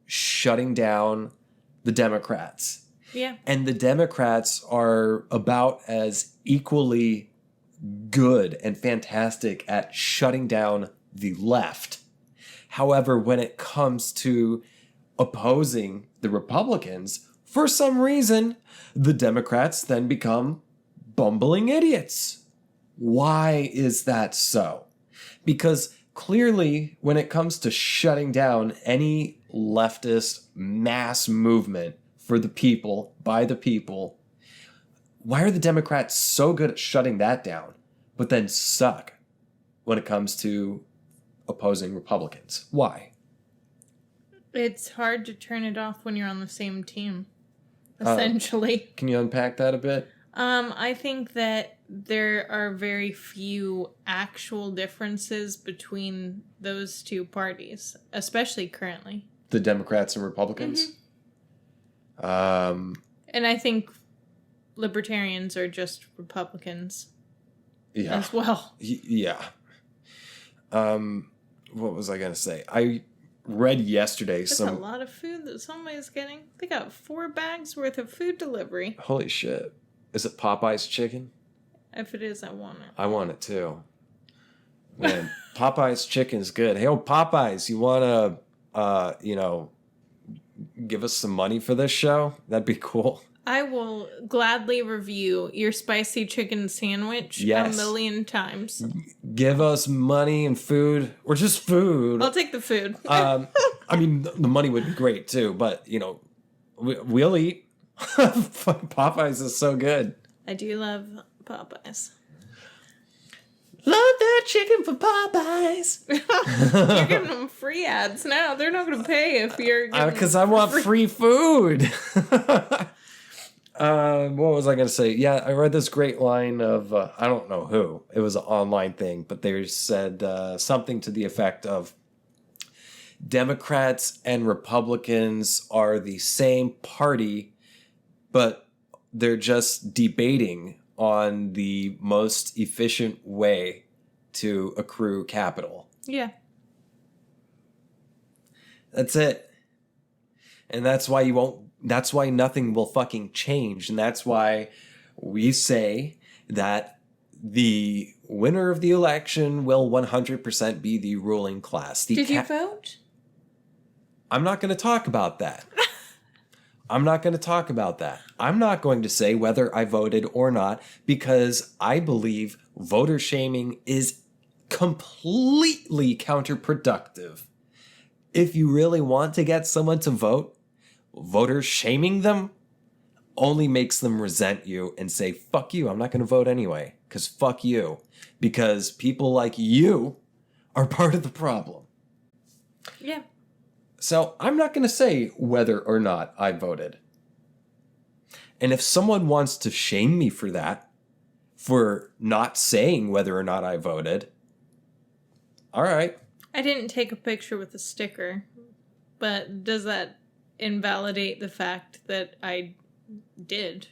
shutting down the Democrats. Yeah. And the Democrats are about as equally good and fantastic at shutting down the left. However, when it comes to opposing the Republicans, for some reason, the Democrats then become bumbling idiots. Why is that so? Because clearly, when it comes to shutting down any leftist mass movement for the people, by the people, why are the Democrats so good at shutting that down, but then suck when it comes to opposing Republicans? Why? It's hard to turn it off when you're on the same team, essentially. Can you unpack that a bit? I think that there are very few actual differences between those two parties, especially currently. The Democrats and Republicans? Mm-hmm. And I think libertarians are just Republicans as well. Yeah. What was I going to say? I read yesterday That's a lot of food that somebody's getting. They got 4 bags worth of food delivery. Holy shit. Is it Popeye's chicken? If it is, I want it. I want it too. Man, Popeye's chicken's good. Hey, Popeyes, you want to, give us some money for this show? That'd be cool. I will gladly review your spicy chicken sandwich a million times. Give us money and food, or just food. I'll take the food. I mean, the money would be great too, but, we'll eat. Popeyes is so good. I do love Popeyes. Love that chicken for Popeyes. You're giving them free ads now. They're not going to pay if you're because I want free food. What was I going to say? Yeah, I read this great line of, I don't know who. It was an online thing, but they said something to the effect of, Democrats and Republicans are the same party, but they're just debating on the most efficient way to accrue capital. Yeah. That's it. And that's why nothing will fucking change. And that's why we say that the winner of the election will 100% be the ruling class. Did you vote? I'm not going to talk about that. I'm not going to say whether I voted or not, because I believe voter shaming is completely counterproductive. If you really want to get someone to vote, voter shaming them only makes them resent you and say, fuck you, I'm not going to vote anyway, because fuck you. Because people like you are part of the problem. Yeah. So I'm not going to say whether or not I voted. And if someone wants to shame me for that, for not saying whether or not I voted, all right. I didn't take a picture with a sticker, but does that invalidate the fact that I did?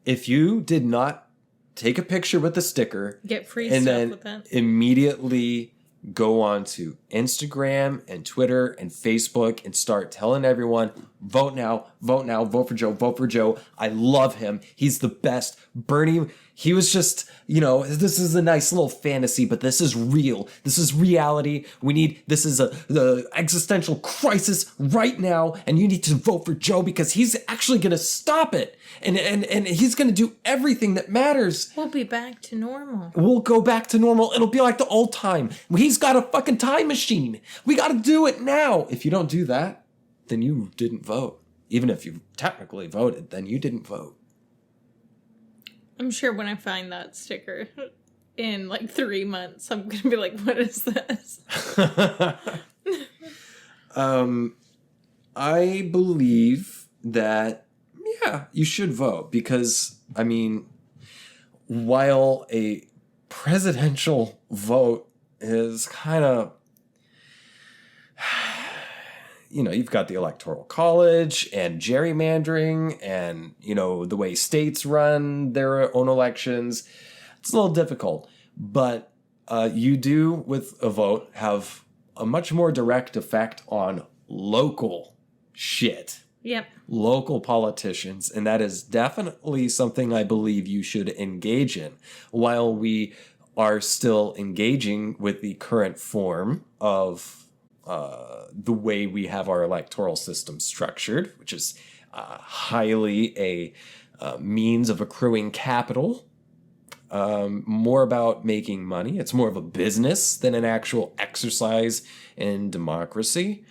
If you did not take a picture with the sticker, get free and stuff then with that, immediately go on to Instagram and Twitter and Facebook and start telling everyone, vote now, vote for Joe. I love him. He's the best. Bernie, he was just, this is a nice little fantasy, but this is real. This is reality. This is the existential crisis right now, and you need to vote for Joe because he's actually going to stop it. And he's going to do everything that matters. We'll be back to normal. We'll go back to normal. It'll be like the old time. He's got a fucking time machine. We got to do it now. If you don't do that, then you didn't vote. Even if you technically voted, then you didn't vote. I'm sure when I find that sticker in 3 months, I'm going to be like, what is this? I believe that, yeah, you should vote because, while a presidential vote is kind of, you've got the Electoral College and gerrymandering and, the way states run their own elections. It's a little difficult, but you do, with a vote, have a much more direct effect on local shit. Yep. Local politicians, and that is definitely something I believe you should engage in while we are still engaging with the current form of the way we have our electoral system structured, which is highly a means of accruing capital, more about making money. It's more of a business than an actual exercise in democracy.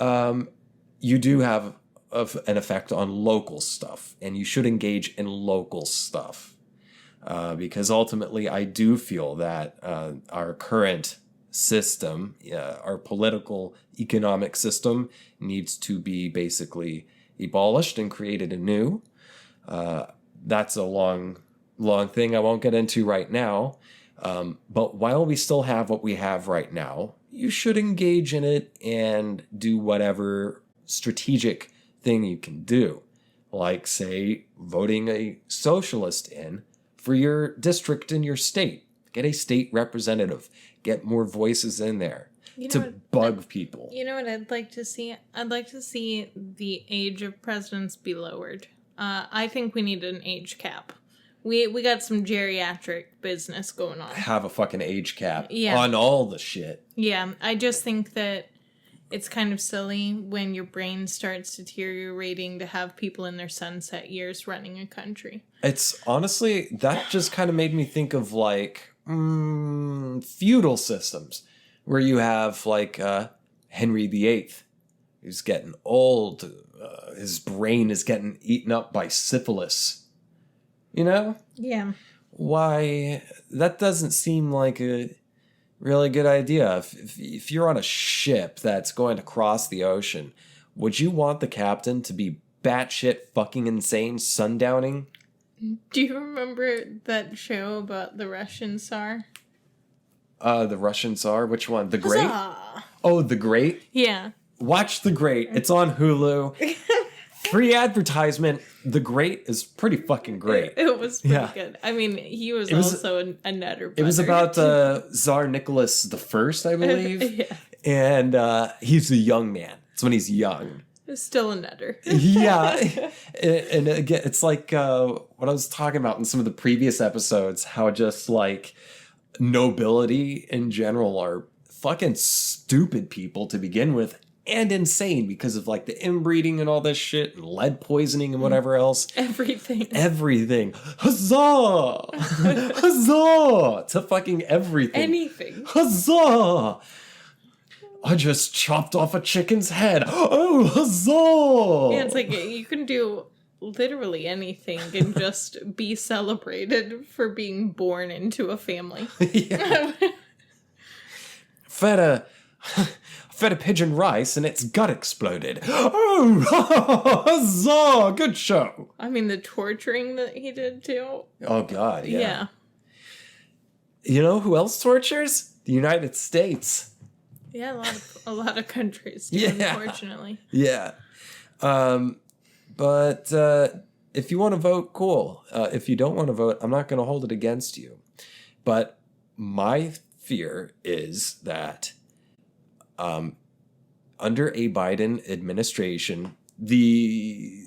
You do have an effect on local stuff, and you should engage in local stuff. Because ultimately, I do feel that our current system, our political economic system, needs to be basically abolished and created anew. That's a long thing I won't get into right now. But while we still have what we have right now, you should engage in it and do whatever strategic thing you can do. Like, say, voting a socialist in for your district in your state. Get a state representative. Get more voices in there bug people. You know what I'd like to see? I'd like to see the age of presidents be lowered. I think we need an age cap. We got some geriatric business going on. Have a fucking age cap on all the shit. Yeah, I just think that it's kind of silly when your brain starts deteriorating to have people in their sunset years running a country. It's honestly, that just kind of made me think of feudal systems where you have Henry VIII, who's getting old. His brain is getting eaten up by syphilis. Yeah. Why? That doesn't seem like a really good idea. If you're on a ship that's going to cross the ocean, would you want the captain to be batshit fucking insane sundowning? Do you remember that show about the Russian Tsar? The Russian Tsar? Which one? The Great? Huzzah! Oh, The Great? Yeah. Watch The Great. It's on Hulu. Free advertisement. The Great is pretty fucking great. It was pretty good. I mean, he was also a nutter. It was about Tsar Nicholas I, I believe. Yeah. And he's a young man. It's when he's young. It's still a nutter. Yeah. And again, it's like what I was talking about in some of the previous episodes, how just like nobility in general are fucking stupid people to begin with, and insane because of like the inbreeding and all this shit and lead poisoning and whatever else. Everything. Huzzah! Huzzah! To fucking everything. Anything. Huzzah! I just chopped off a chicken's head. Oh, huzzah! Yeah, it's like you can do literally anything and just be celebrated for being born into a family. Yeah. Fed a pigeon rice and its gut exploded. Oh, huzzah! Good show. I mean, the torturing that he did too. Oh, God, yeah. You know who else tortures? The United States. Yeah, a lot of countries do, unfortunately. Yeah. But if you want to vote, cool. If you don't want to vote, I'm not going to hold it against you. But my fear is that under a Biden administration, the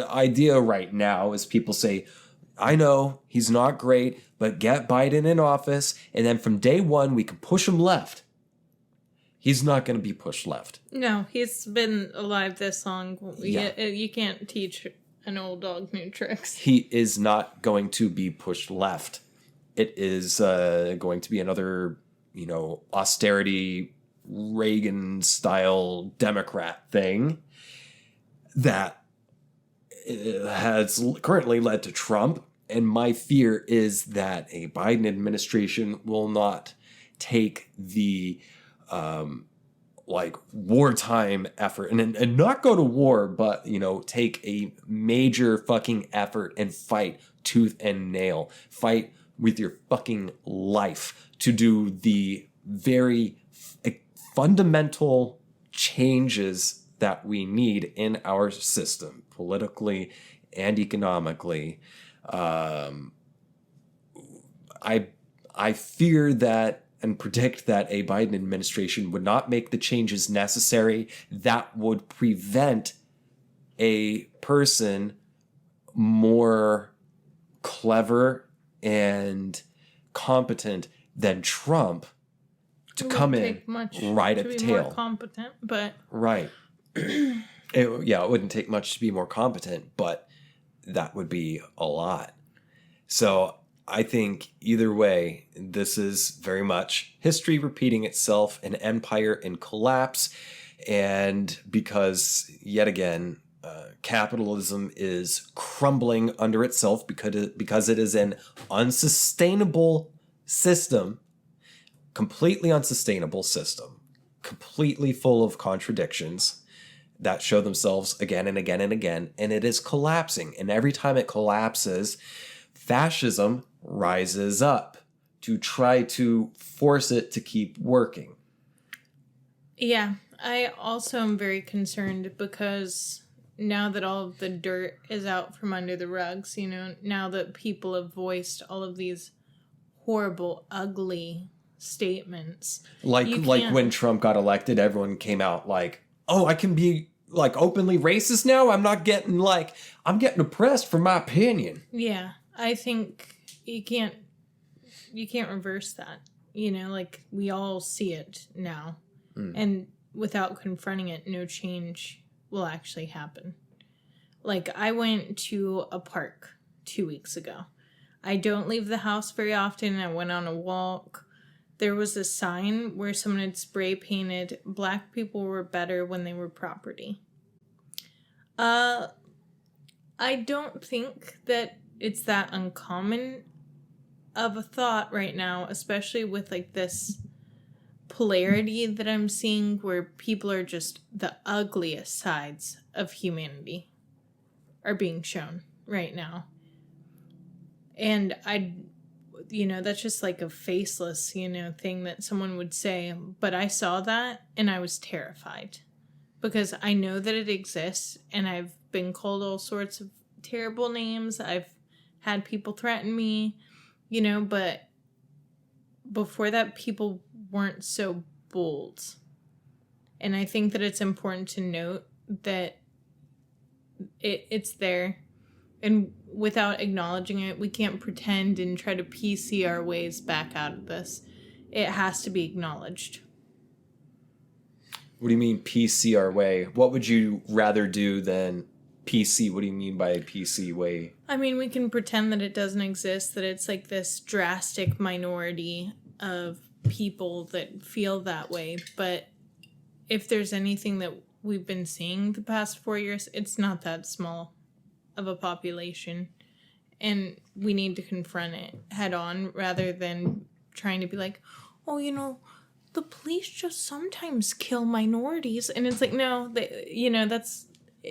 idea right now is people say, I know he's not great, but get Biden in office, and then from day one we can push him left. He's not going to be pushed left. No, he's been alive this long. You can't teach an old dog new tricks. He is not going to be pushed left. It is going to be another, austerity, Reagan-style Democrat thing that has currently led to Trump. And my fear is that a Biden administration will not take the wartime effort and not go to war, but, take a major fucking effort and fight tooth and nail. Fight with your fucking life to do the very fundamental changes that we need in our system, politically and economically. I fear that and predict that a Biden administration would not make the changes necessary that would prevent a person more clever and competent than Trump to come in right at the tail. More competent, but right. It wouldn't take much to be more competent, but that would be a lot. So I think either way, this is very much history repeating itself, an empire in collapse, and because yet again, capitalism is crumbling under itself because it is an unsustainable system, completely unsustainable system, completely full of contradictions that show themselves again and again and again, and it is collapsing. And every time it collapses, fascism rises up to try to force it to keep working. Yeah, I also am very concerned because now that all of the dirt is out from under the rugs, now that people have voiced all of these horrible, ugly statements. Like when Trump got elected, everyone came out like, oh, I can be like openly racist now? I'm getting oppressed for my opinion. Yeah, I think you can't reverse that. We all see it now. And without confronting it, no change will actually happen. I went to a park 2 weeks ago. I don't leave the house very often. I went on a walk. There was a sign where someone had spray painted, "Black people were better when they were property." I don't think that it's that uncommon of a thought right now, especially with this polarity that I'm seeing where people are just the ugliest sides of humanity are being shown right now. And that's just a faceless, thing that someone would say. But I saw that and I was terrified because I know that it exists and I've been called all sorts of terrible names. I've had people threaten me, but before that, people weren't so bold. And I think that it's important to note that it's there. And without acknowledging it, we can't pretend and try to PC our ways back out of this. It has to be acknowledged. What do you mean PC our way? What would you rather do than PC? What do you mean by a PC way? I mean, we can pretend that it doesn't exist, that it's like this drastic minority of people that feel that way. But if there's anything that we've been seeing the past 4 years, it's not that small of a population. And we need to confront it head on rather than trying to be like, oh, the police just sometimes kill minorities. And it's like, no, that's,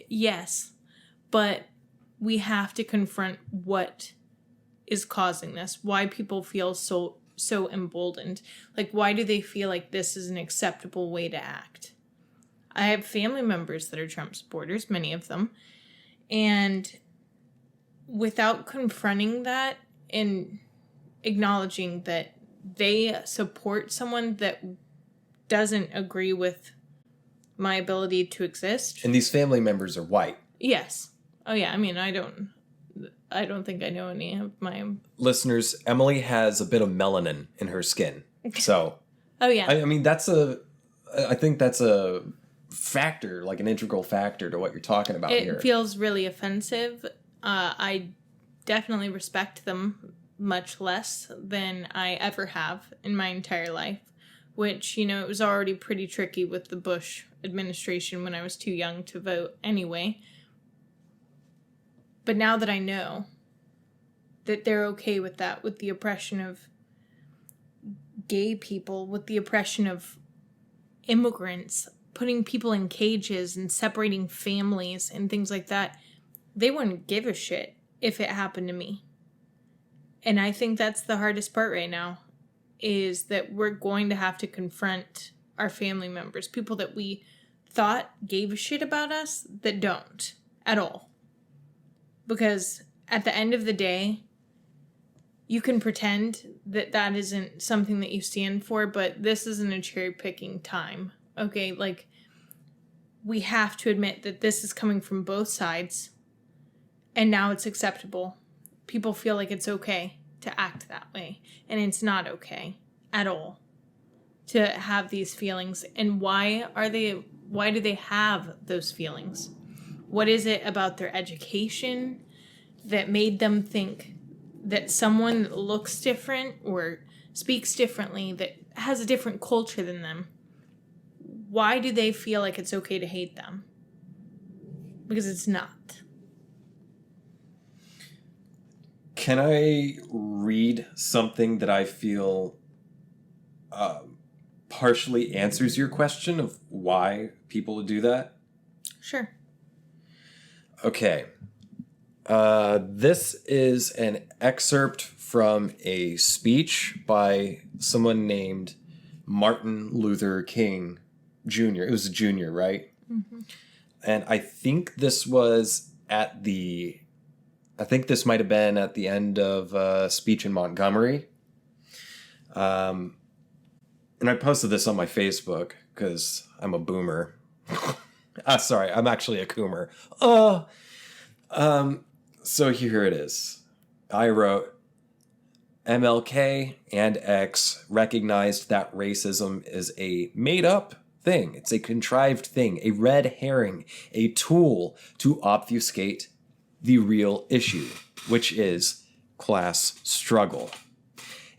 yes. But we have to confront what is causing this, why people feel so emboldened. Like, why do they feel like this is an acceptable way to act? I have family members that are Trump supporters, many of them. And without confronting that and acknowledging that they support someone that doesn't agree with my ability to exist. And these family members are white. Yes. Oh yeah. I mean, I don't think I know any of my listeners. Emily has a bit of melanin in her skin, so. Oh yeah. I mean, I think that's a factor, like an integral factor to what you're talking about here. It feels really offensive. I definitely respect them much less than I ever have in my entire life, which, it was already pretty tricky with the Bush administration when I was too young to vote anyway. But now that I know that they're okay with that, with the oppression of gay people, with the oppression of immigrants, putting people in cages and separating families and things like that, they wouldn't give a shit if it happened to me. And I think that's the hardest part right now, is that we're going to have to confront our family members, people that we thought gave a shit about us that don't at all. Because at the end of the day, you can pretend that that isn't something that you stand for, but this isn't a cherry-picking time, okay? Like, we have to admit that this is coming from both sides, and now it's acceptable. People feel like it's okay to act that way, and it's not okay at all to have these feelings. And why do they have those feelings? What is it about their education that made them think that someone that looks different or speaks differently, that has a different culture than them, why do they feel like it's okay to hate them? Because it's not. Can I read something that I feel partially answers your question of why people would do that? Sure. Okay. This is an excerpt from a speech by someone named Martin Luther King Jr. It was a junior, right? Mm-hmm. And I think this was I think this might have been at the end of a speech in Montgomery. And I posted this on my Facebook because I'm a boomer. Sorry, I'm actually a coomer. So here it is. I wrote, MLK and X recognized that racism is a made-up thing. It's a contrived thing, a red herring, a tool to obfuscate the real issue, which is class struggle.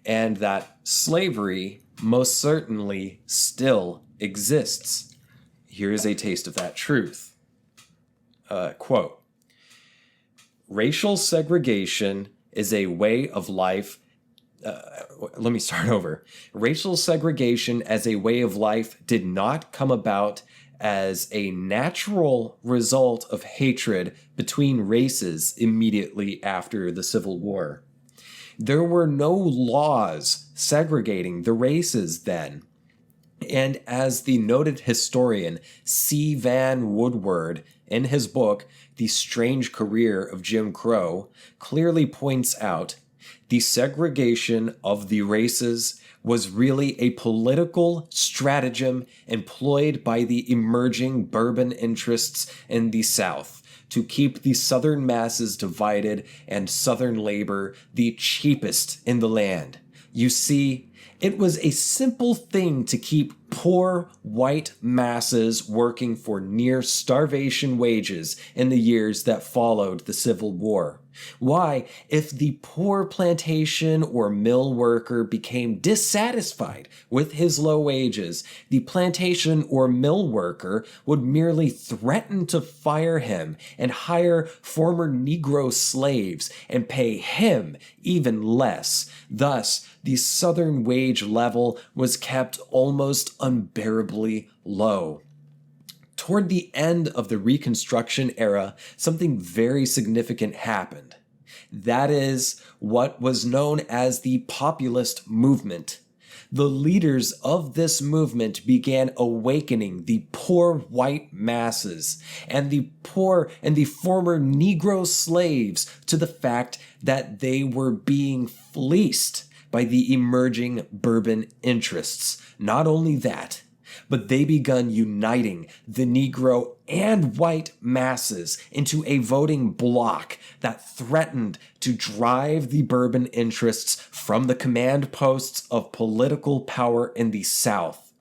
And that slavery most certainly still exists. Here's a taste of that truth. Quote, racial segregation is a way of life. Let me start over. Racial segregation as a way of life did not come about as a natural result of hatred between races immediately after the Civil War. There were no laws segregating the races then. And as the noted historian C. Van Woodward, in his book, The Strange Career of Jim Crow, clearly points out, the segregation of the races was really a political stratagem employed by the emerging bourbon interests in the South to keep the Southern masses divided and Southern labor the cheapest in the land. You see, it was a simple thing to keep poor white masses working for near starvation wages in the years that followed the Civil War. Why, if the poor plantation or mill worker became dissatisfied with his low wages, the plantation or mill worker would merely threaten to fire him and hire former Negro slaves and pay him even less. Thus, the Southern wage level was kept almost unbearably low. Toward the end of the Reconstruction era, something very significant happened. That is what was known as the populist movement. The leaders of this movement began awakening the poor white masses and the poor and the former Negro slaves to the fact that they were being fleeced by the emerging bourbon interests. Not only that, but they begun uniting the Negro and white masses into a voting bloc that threatened to drive the bourbon interests from the command posts of political power in the South.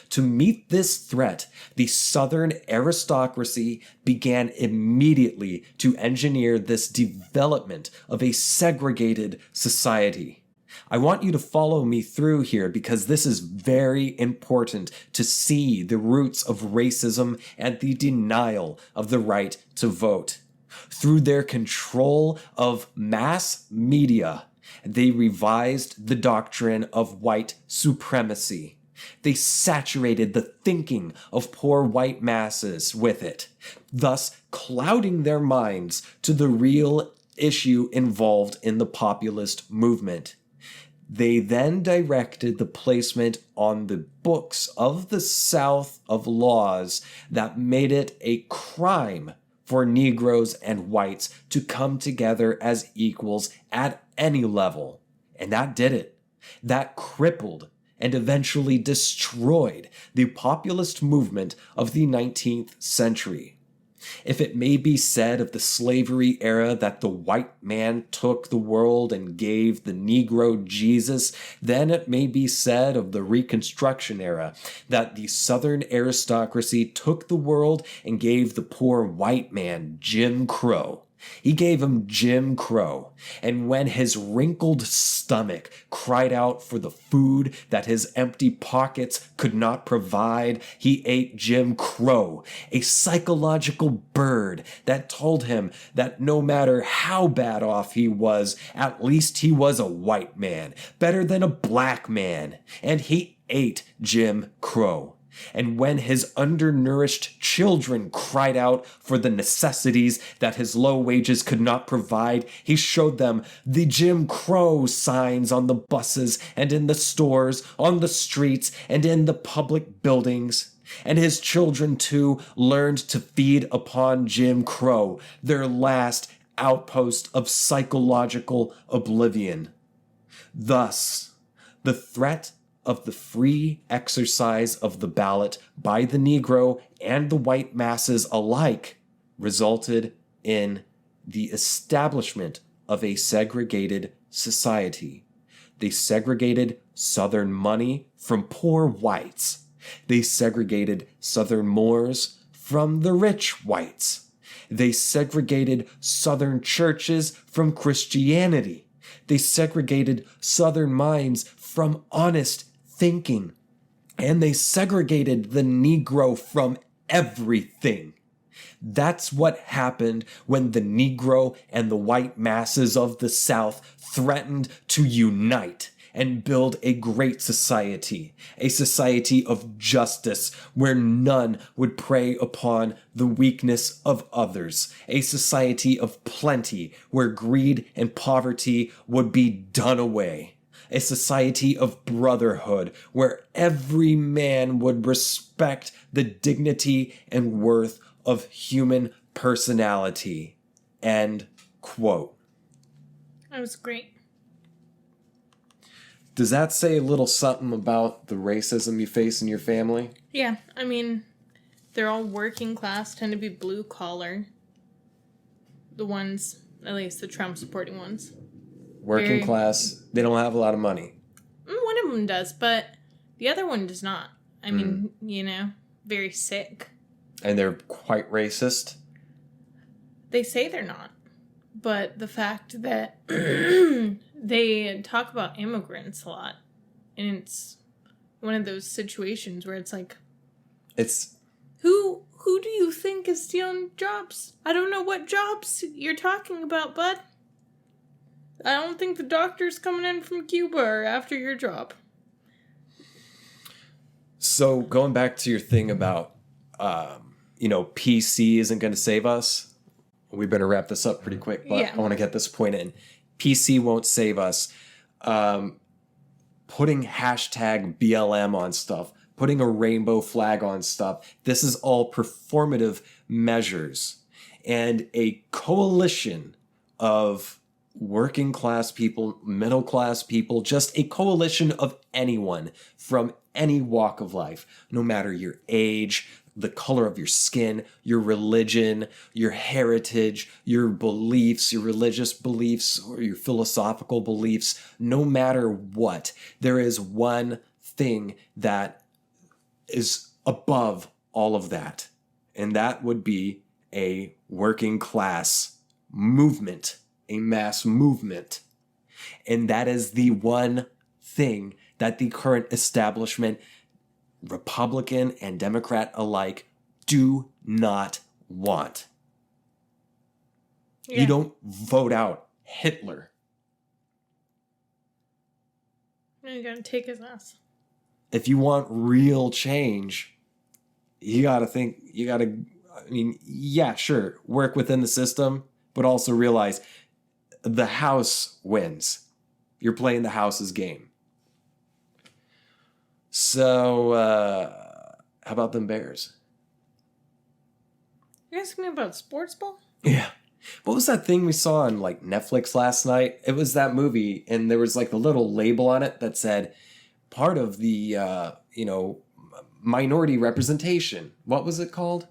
To meet this threat, the Southern aristocracy began immediately to engineer this development of a segregated society. I want you to follow me through here because this is very important to see the roots of racism and the denial of the right to vote. Through their control of mass media, they revised the doctrine of white supremacy. They saturated the thinking of poor white masses with it, thus clouding their minds to the real issue involved in the populist movement. They then directed the placement on the books of the South of laws that made it a crime for Negroes and whites to come together as equals at any level. And that did it. That crippled and eventually destroyed the populist movement of the 19th century. If it may be said of the slavery era that the white man took the world and gave the Negro Jesus, then it may be said of the Reconstruction era that the Southern aristocracy took the world and gave the poor white man Jim Crow. He gave him Jim Crow, and when his wrinkled stomach cried out for the food that his empty pockets could not provide, he ate Jim Crow, a psychological bird that told him that no matter how bad off he was, at least he was a white man, better than a black man, and he ate Jim Crow. And when his undernourished children cried out for the necessities that his low wages could not provide, he showed them the Jim Crow signs on the buses and in the stores, on the streets, and in the public buildings. And his children, too, learned to feed upon Jim Crow, their last outpost of psychological oblivion. Thus, the threat of the free exercise of the ballot by the Negro and the white masses alike resulted in the establishment of a segregated society. They segregated Southern money from poor whites. They segregated Southern Moors from the rich whites. They segregated Southern churches from Christianity. They segregated Southern minds from honest thinking, and they segregated the Negro from everything. That's what happened when the Negro and the white masses of the South threatened to unite and build a great society, a society of justice where none would prey upon the weakness of others, a society of plenty where greed and poverty would be done away. A society of brotherhood where every man would respect the dignity and worth of human personality. End quote. That was great. Does that say a little something about the racism you face in your family? Yeah, I mean, they're all working class, tend to be blue collar. The ones, at least the Trump supporting ones. Working class, they don't have a lot of money. One of them does, but the other one does not. I mean, very sick. And they're quite racist? They say they're not. But the fact that they talk about immigrants a lot, and it's one of those situations where it's like, who do you think is stealing jobs? I don't know what jobs you're talking about, bud. I don't think the doctor's coming in from Cuba or after your job. So going back to your thing about, PC isn't going to save us. We better wrap this up pretty quick, but I want to get this point in. PC won't save us. Putting hashtag BLM on stuff, putting a rainbow flag on stuff, this is all performative measures. And a coalition of working class people, middle class people, just a coalition of anyone from any walk of life, no matter your age, the color of your skin, your religion, your heritage, your beliefs, your religious beliefs, or your philosophical beliefs, no matter what, there is one thing that is above all of that. And that would be a working class movement, a mass movement. And that is the one thing that the current establishment, Republican and Democrat alike, do not want. Yeah. You don't vote out Hitler. You gotta take his ass. If you want real change, sure, work within the system, but also realize the house wins. You're playing the house's game. So, how about them Bears? You're asking me about sports ball? Yeah. What was that thing we saw on Netflix last night? It was that movie, and there was the little label on it that said part of the minority representation. What was it called?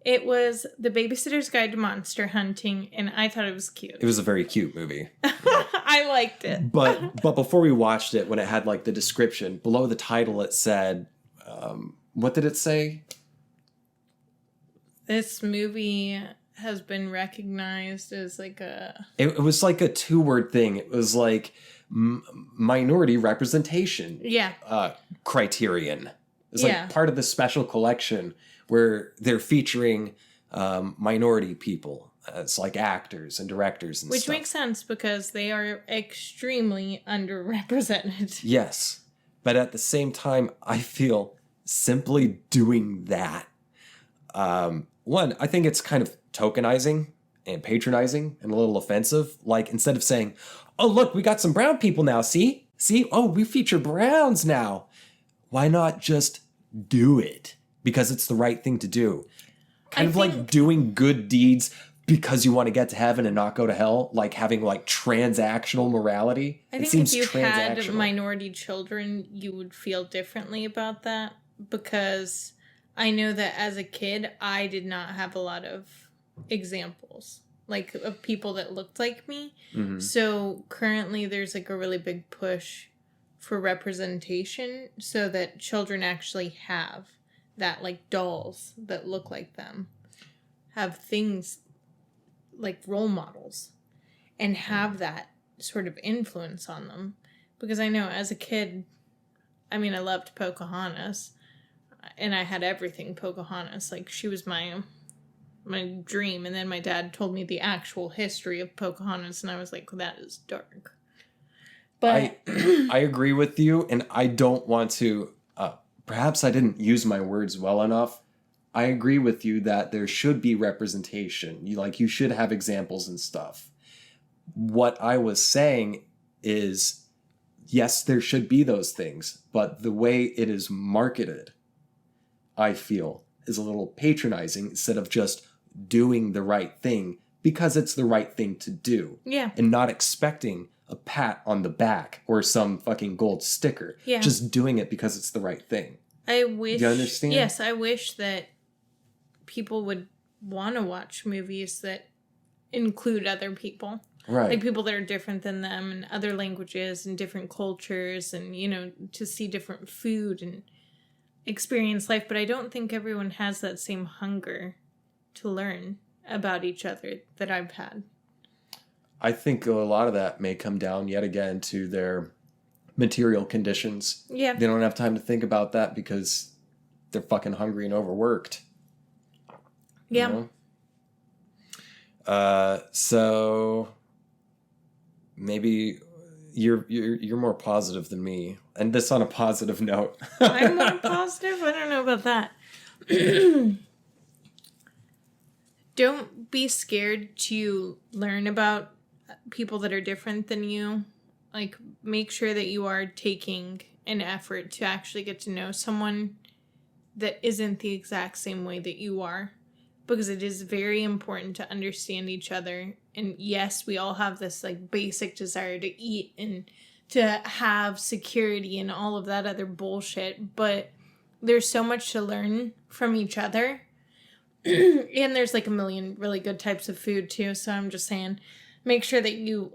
It was The Babysitter's Guide to Monster Hunting, and I thought it was cute. It was a very cute movie. I liked it. But before we watched it, when it had the description, below the title it said, what did it say? This movie has been recognized as It was a 2-word thing. It was minority representation. Yeah. Criterion. It's part of the special collection where they're featuring minority people as actors and directors and stuff. Which stuff. makes sense because they are extremely underrepresented. Yes. But at the same time, I feel simply doing that. One, I think it's kind of tokenizing and patronizing and a little offensive. Instead of saying, oh, look, we got some brown people now. See? Oh, we feature browns now. Why not just do it? Because it's the right thing to do. Kind of doing good deeds because you want to get to heaven and not go to hell. Having transactional morality. I think if you had minority children, you would feel differently about that. Because I know that as a kid, I did not have a lot of examples. Of people that looked like me. Mm-hmm. So currently there's a really big push for representation so that children actually have that, dolls that look like them, have things role models and have that sort of influence on them. Because I know as a kid, I loved Pocahontas and I had everything Pocahontas. She was my dream. And then my dad told me the actual history of Pocahontas and I was like, well, that is dark. But I agree with you, and I don't want to, perhaps I didn't use my words well enough. I agree with you that there should be representation. You should have examples and stuff. What I was saying is, yes, there should be those things, but the way it is marketed, I feel, is a little patronizing instead of just doing the right thing because it's the right thing to do. Yeah. And not expecting a pat on the back or some fucking gold sticker. Yeah. Just doing it because it's the right thing. I wish... Do you understand? Yes, I wish that people would want to watch movies that include other people. Right. Like people that are different than them and other languages and different cultures and, you know, to see different food and experience life. But I don't think everyone has that same hunger to learn about each other that I've had. I think a lot of that may come down yet again to their material conditions. Yeah. They don't have time to think about that because they're fucking hungry and overworked. Yeah. You know? So maybe you're more positive than me. And this on a positive note. I'm more positive? I don't know about that. Don't be scared to learn about people that are different than you. Like, make sure that you are taking an effort to actually get to know someone that isn't the exact same way that you are. Because it is very important to understand each other. And yes, we all have this, like, basic desire to eat and to have security and all of that other bullshit. But there's so much to learn from each other. And there's, like, a million really good types of food, too. So I'm just saying, make sure that you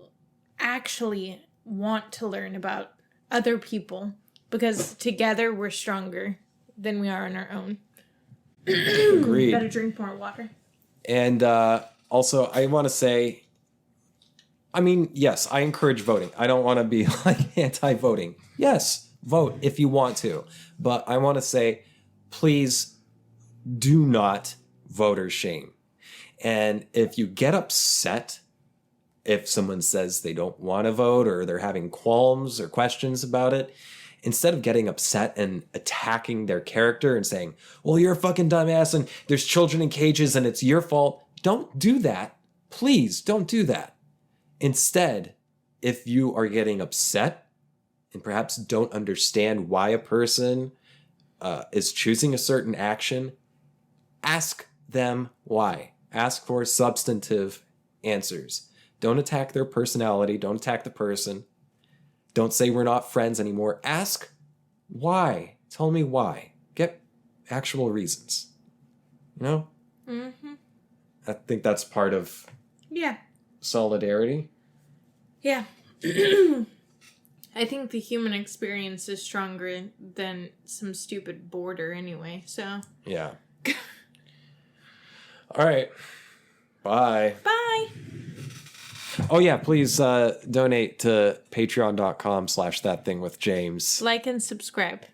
actually want to learn about other people. Because together we're stronger than we are on our own. Agreed. Gotta drink more water. And also, I want to say, I mean, yes, I encourage voting. I don't want to be like anti-voting. Yes, vote if you want to. But I want to say, please do not voter shame. And if you get upset if someone says they don't want to vote or they're having qualms or questions about it, instead of getting upset and attacking their character and saying, well, you're a fucking dumbass and there's children in cages and it's your fault, don't do that. Please don't do that. Instead, if you are getting upset and perhaps don't understand why a person is choosing a certain action, ask them why. Ask for substantive answers. Don't attack their personality. Don't attack the person. Don't say we're not friends anymore. Ask why. Tell me why. Get actual reasons. You know? Mm-hmm. I think that's part of solidarity. Yeah. I think the human experience is stronger than some stupid border anyway, so. Yeah. All right. Bye. Bye. Oh, yeah, please donate to patreon.com/thatthingwithjames. Like and subscribe.